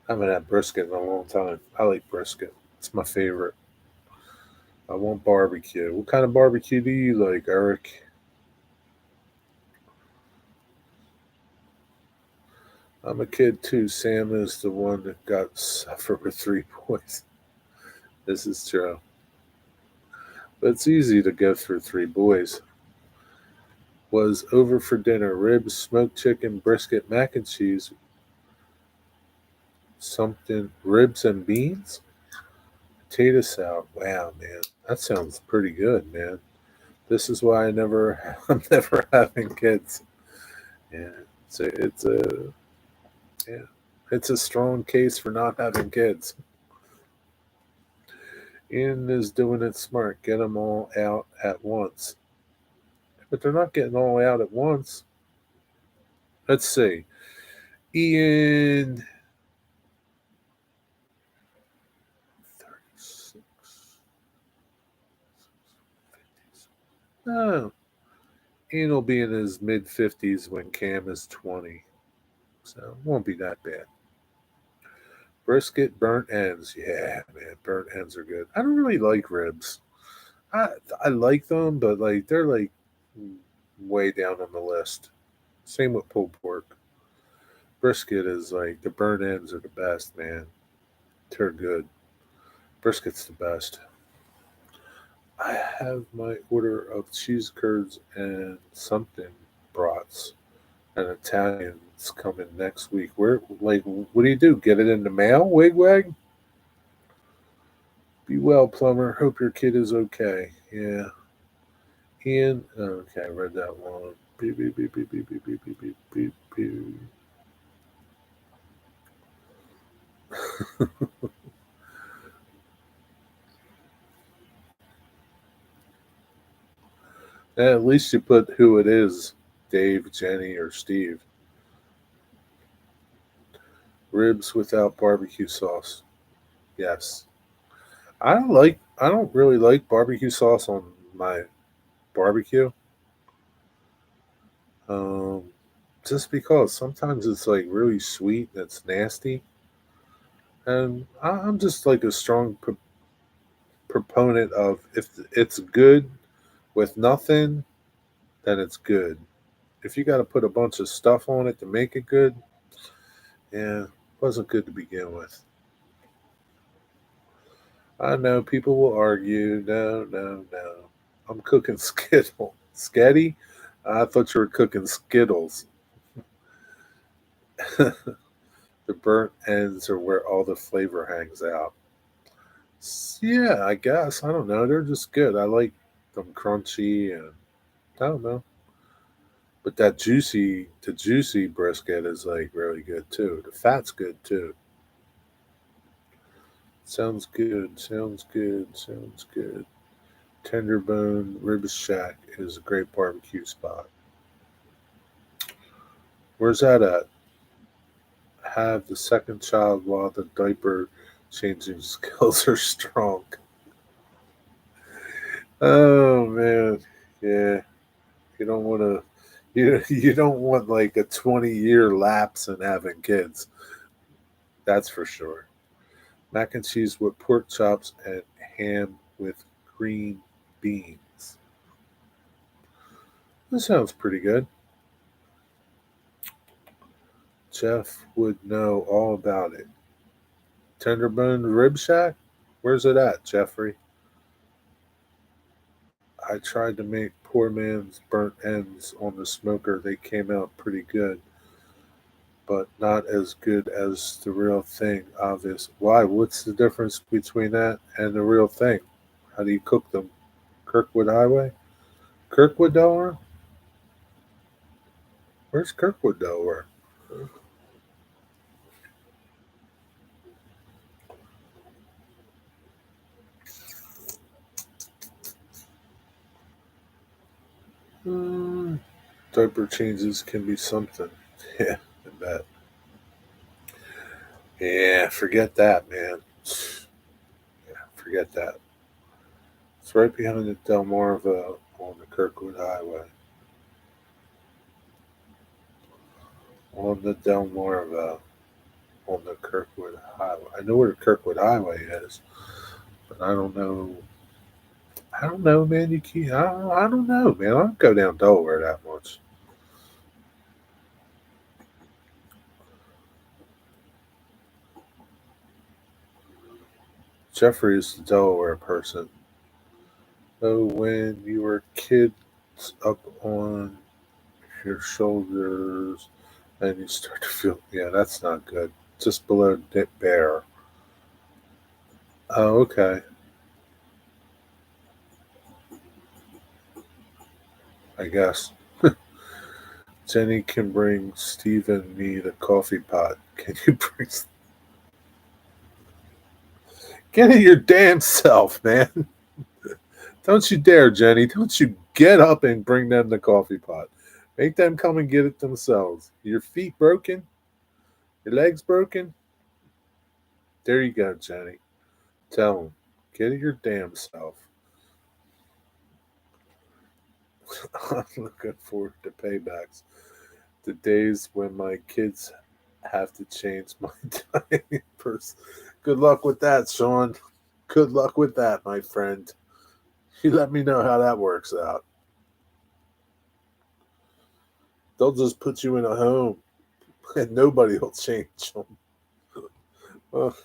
I haven't had brisket in a long time. I like brisket. It's my favorite. I want barbecue. What kind of barbecue do you like, Eric? I'm a kid too. Sam is the one that got suffered with three boys. This is true. But it's easy to go through three boys. Was over for dinner. Ribs, smoked chicken, brisket, mac and cheese, something, ribs and beans? Potato salad. Wow, man. That sounds pretty good, man. This is why I'm never having kids. Yeah. It's a yeah. It's a strong case for not having kids. Ian is doing it smart. Get them all out at once. But they're not getting all out at once. Let's see. Ian 36. Oh. Ian will be in his mid 50s when Cam is 20. So it won't be that bad. Brisket, burnt ends. Yeah, man, burnt ends are good. I don't really like ribs. I I like them, but like they're like way down on the list. Same with pulled pork. Brisket is like the burnt ends are the best, man. They're good. Brisket's the best. I have my order of cheese curds and something brats and Italians coming next week. Where like what do you do? Get it in the mail, wigwag? Be well, plumber. Hope your kid is okay. Yeah. Ian, okay, I read that one. Beep, beep, beep, beep, beep, beep, beep, beep, beep, beep, beep. At least you put who it is, Dave, Jenny, or Steve. Ribs without barbecue sauce. Yes. I don't really like barbecue sauce on my barbecue. Um, just because sometimes it's like really sweet and it's nasty. And I'm just like a strong proponent of if it's good with nothing, then it's good. If you got to put a bunch of stuff on it to make it good, yeah, it wasn't good to begin with. I know people will argue. No, no, no. I'm cooking Skittle. Sketty? I thought you were cooking Skittles. The burnt ends are where all the flavor hangs out. Yeah, I guess. I don't know. They're just good. I like them crunchy and I don't know. But the juicy brisket is like really good too. The fat's good too. Sounds good. Sounds good. Sounds good. Tenderbone Rib Shack is a great barbecue spot. Where's that at? Have the second child while the diaper changing skills are strong. Oh man, yeah. You don't want to. You don't want like a 20-year lapse in having kids. That's for sure. Mac and cheese with pork chops and ham with green beans. That sounds pretty good. Jeff would know all about it. Tenderbone Rib Shack? Where's it at, Jeffrey? I tried to make poor man's burnt ends on the smoker. They came out pretty good, but not as good as the real thing, obvious. Why? What's the difference between that and the real thing? How do you cook them? Kirkwood Highway? Kirkwood, Delaware? Where's Kirkwood, Delaware? Hmm, diaper changes can be something. Yeah, I bet. Yeah, forget that, man. Yeah, forget that. It's right behind the Delmarva on the Kirkwood Highway. On the Delmarva on the Kirkwood Highway. I know where the Kirkwood Highway is, but I don't know. I don't know, man. You can't. I don't know, man. I don't go down Delaware that much. Jeffrey is the Delaware person. So when you were kids up on your shoulders and you start to feel, yeah, that's not good. Just below dip bear. Oh, okay. I guess. Jenny can bring Steve and me the coffee pot. Can you bring? Get it your damn self, man. Don't you dare, Jenny. Don't you get up and bring them the coffee pot. Make them come and get it themselves. Your feet broken? Your legs broken? There you go, Jenny. Tell them. Get it your damn self. I'm looking forward to paybacks. The days when my kids have to change my diapers. Good luck with that, Sean. Good luck with that, my friend. You let me know how that works out. They'll just put you in a home and nobody will change them. Well,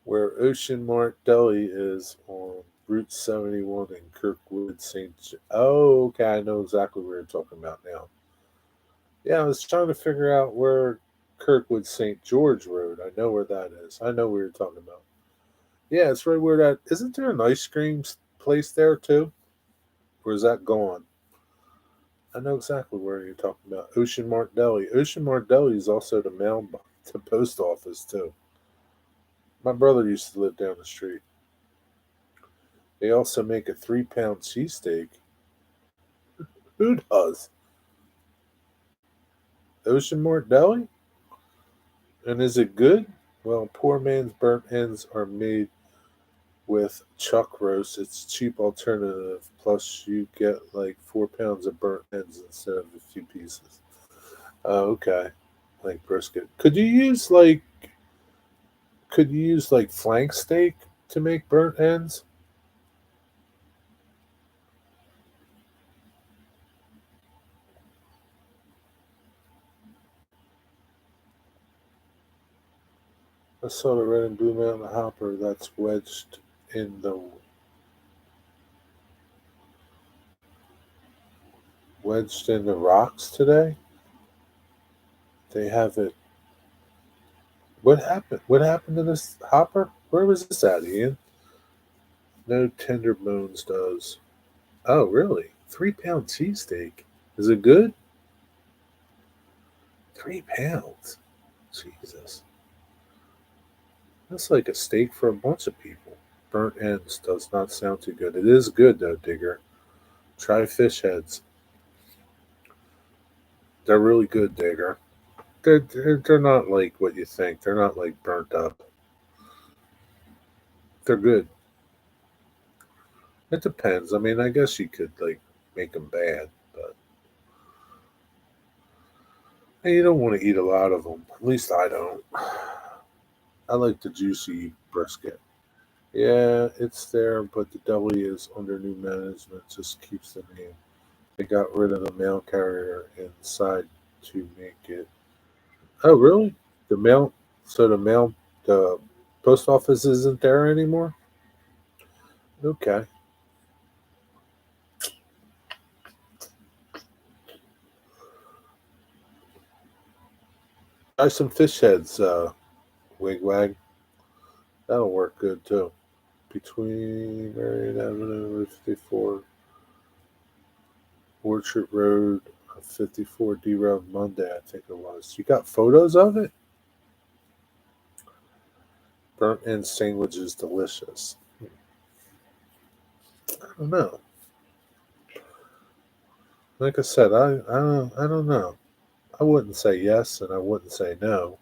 where Ocean Mart Deli is on Route 71 in Kirkwood, Oh, okay. I know exactly what you're talking about now. Yeah, I was trying to figure out where Kirkwood St. George Road. I know where that is. I know what you're talking about. Yeah, it's right where that. Isn't there an ice cream place there too? Or is that gone? I know exactly where you're talking about. Ocean Mart Deli. Ocean Mart Deli is also the the post office too. My brother used to live down the street. They also make a 3 pound cheesesteak. Who does? Ocean Mart Deli? And is it good? Well, poor man's burnt ends are made with chuck roast. It's cheap alternative. Plus, you get like 4 pounds of burnt ends instead of a few pieces. Oh, okay. Like brisket. Could you use like flank steak to make burnt ends? I saw the red and blue mountain hopper that's wedged in the rocks today. They have it. What happened? What happened to this hopper? Where was this at, Ian? No tender bones does. Oh, really? 3 pound cheesesteak. Is it good? 3 pounds. Jesus. That's like a steak for a bunch of people. Burnt ends does not sound too good. It is good though, Digger. Try fish heads. They're really good, Digger. They're not like what you think. They're not like burnt up. They're good. It depends. I mean, I guess you could like make them bad, but you don't want to eat a lot of them. At least I don't. I like the juicy brisket. Yeah, it's there, but the deli is under new management. Just keeps the name. They got rid of the mail carrier inside to make it. Oh, really? The mail. So the post office isn't there anymore. Okay. Try some fish heads, wigwag. That'll work good too. Between Marion Avenue and 54 Orchard Road, 54 D Road Monday, I think it was. You got photos of it? Burnt end sandwich is delicious. I don't know. Like I said, I don't know. I wouldn't say yes and I wouldn't say no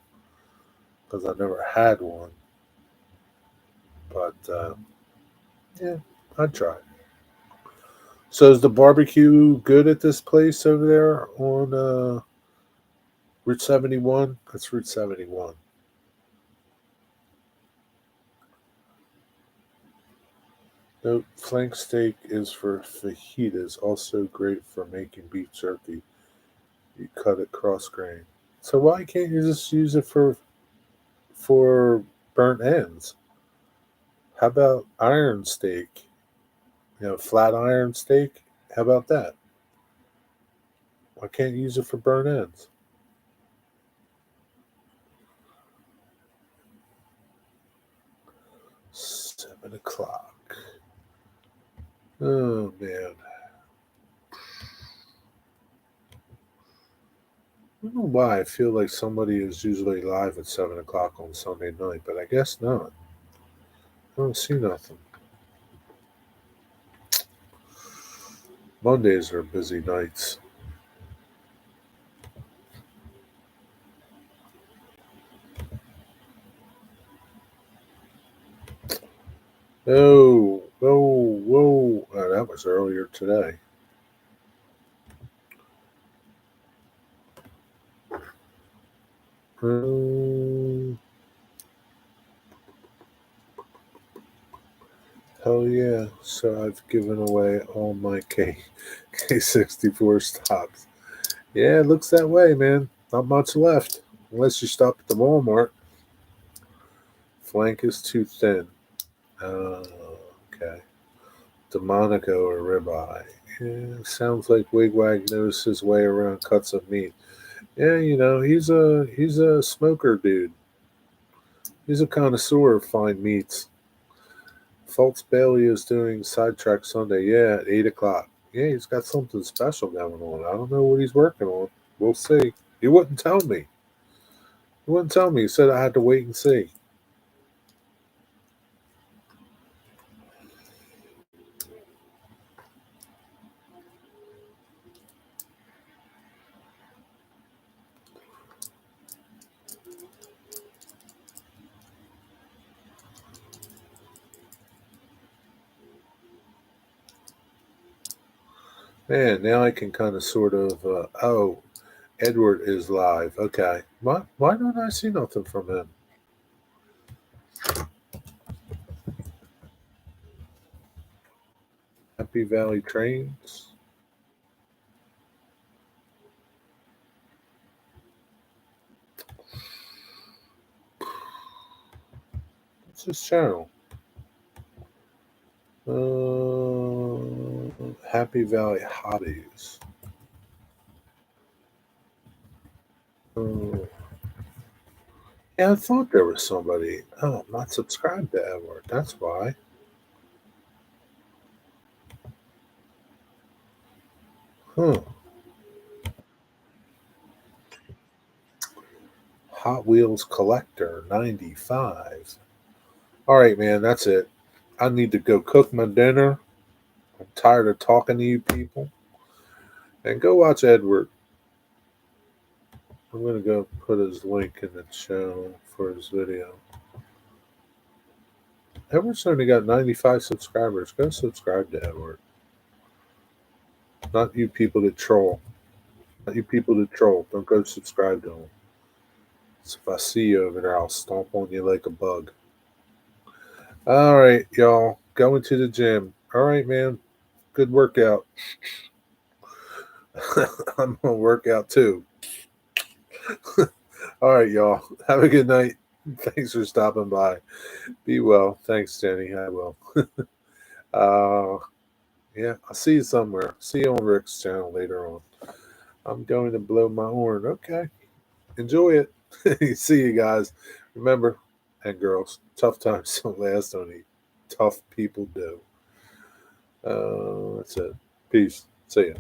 because I never had one. But yeah, I'd try. So is the barbecue good at this place over there on Route 71? That's Route 71. Note, flank steak is for fajitas, also great for making beef jerky. You cut it cross grain. So why can't you just use it for burnt ends? How about iron steak? Flat iron steak. How about that? Why can't you use it for burnt ends? 7 o'clock. Oh man. I don't know why I feel like somebody is usually live at 7 o'clock on Sunday night, but I guess not. I don't see nothing. Mondays are busy nights. Oh, whoa, whoa. That was earlier today. Um, hell yeah. So I've given away all my K64 stocks. Yeah, it looks that way, man. Not much left. Unless you stop at the Walmart. Flank is too thin. Okay. Delmonico or ribeye. Yeah, sounds like Wigwag knows his way around cuts of meat. Yeah, he's a smoker dude. He's a connoisseur of fine meats. Fultz Bailey is doing Sidetrack Sunday. Yeah, at 8 o'clock. Yeah, he's got something special going on. I don't know what he's working on. We'll see. He wouldn't tell me. He wouldn't tell me. He said I had to wait and see. Man, now I can kind of sort of. Oh, Edward is live. Okay. Why don't I see nothing from him? Happy Valley Trains. What's his channel? Happy Valley Hobbies. Uh, yeah, I thought there was somebody. Oh, I'm not subscribed to Edward. That's why. Huh. Hot Wheels Collector 95. All right, man, that's it. I need to go cook my dinner. I'm tired of talking to you people. And go watch Edward. I'm going to go put his link in the channel for his video. Edward's only got 95 subscribers. Go subscribe to Edward. Not you people that troll. Not you people that troll. Don't go subscribe to him. So if I see you over there, I'll stomp on you like a bug. All right, y'all. Going to the gym. All right, man. Good workout. I'm going to work out too. All right, y'all. Have a good night. Thanks for stopping by. Be well. Thanks, Jenny. I will. uh, yeah, I'll see you somewhere. See you on Rick's channel later on. I'm going to blow my horn. Okay. Enjoy it. See you guys. Remember, and girls, tough times don't last only tough people do. That's it. Peace. See ya.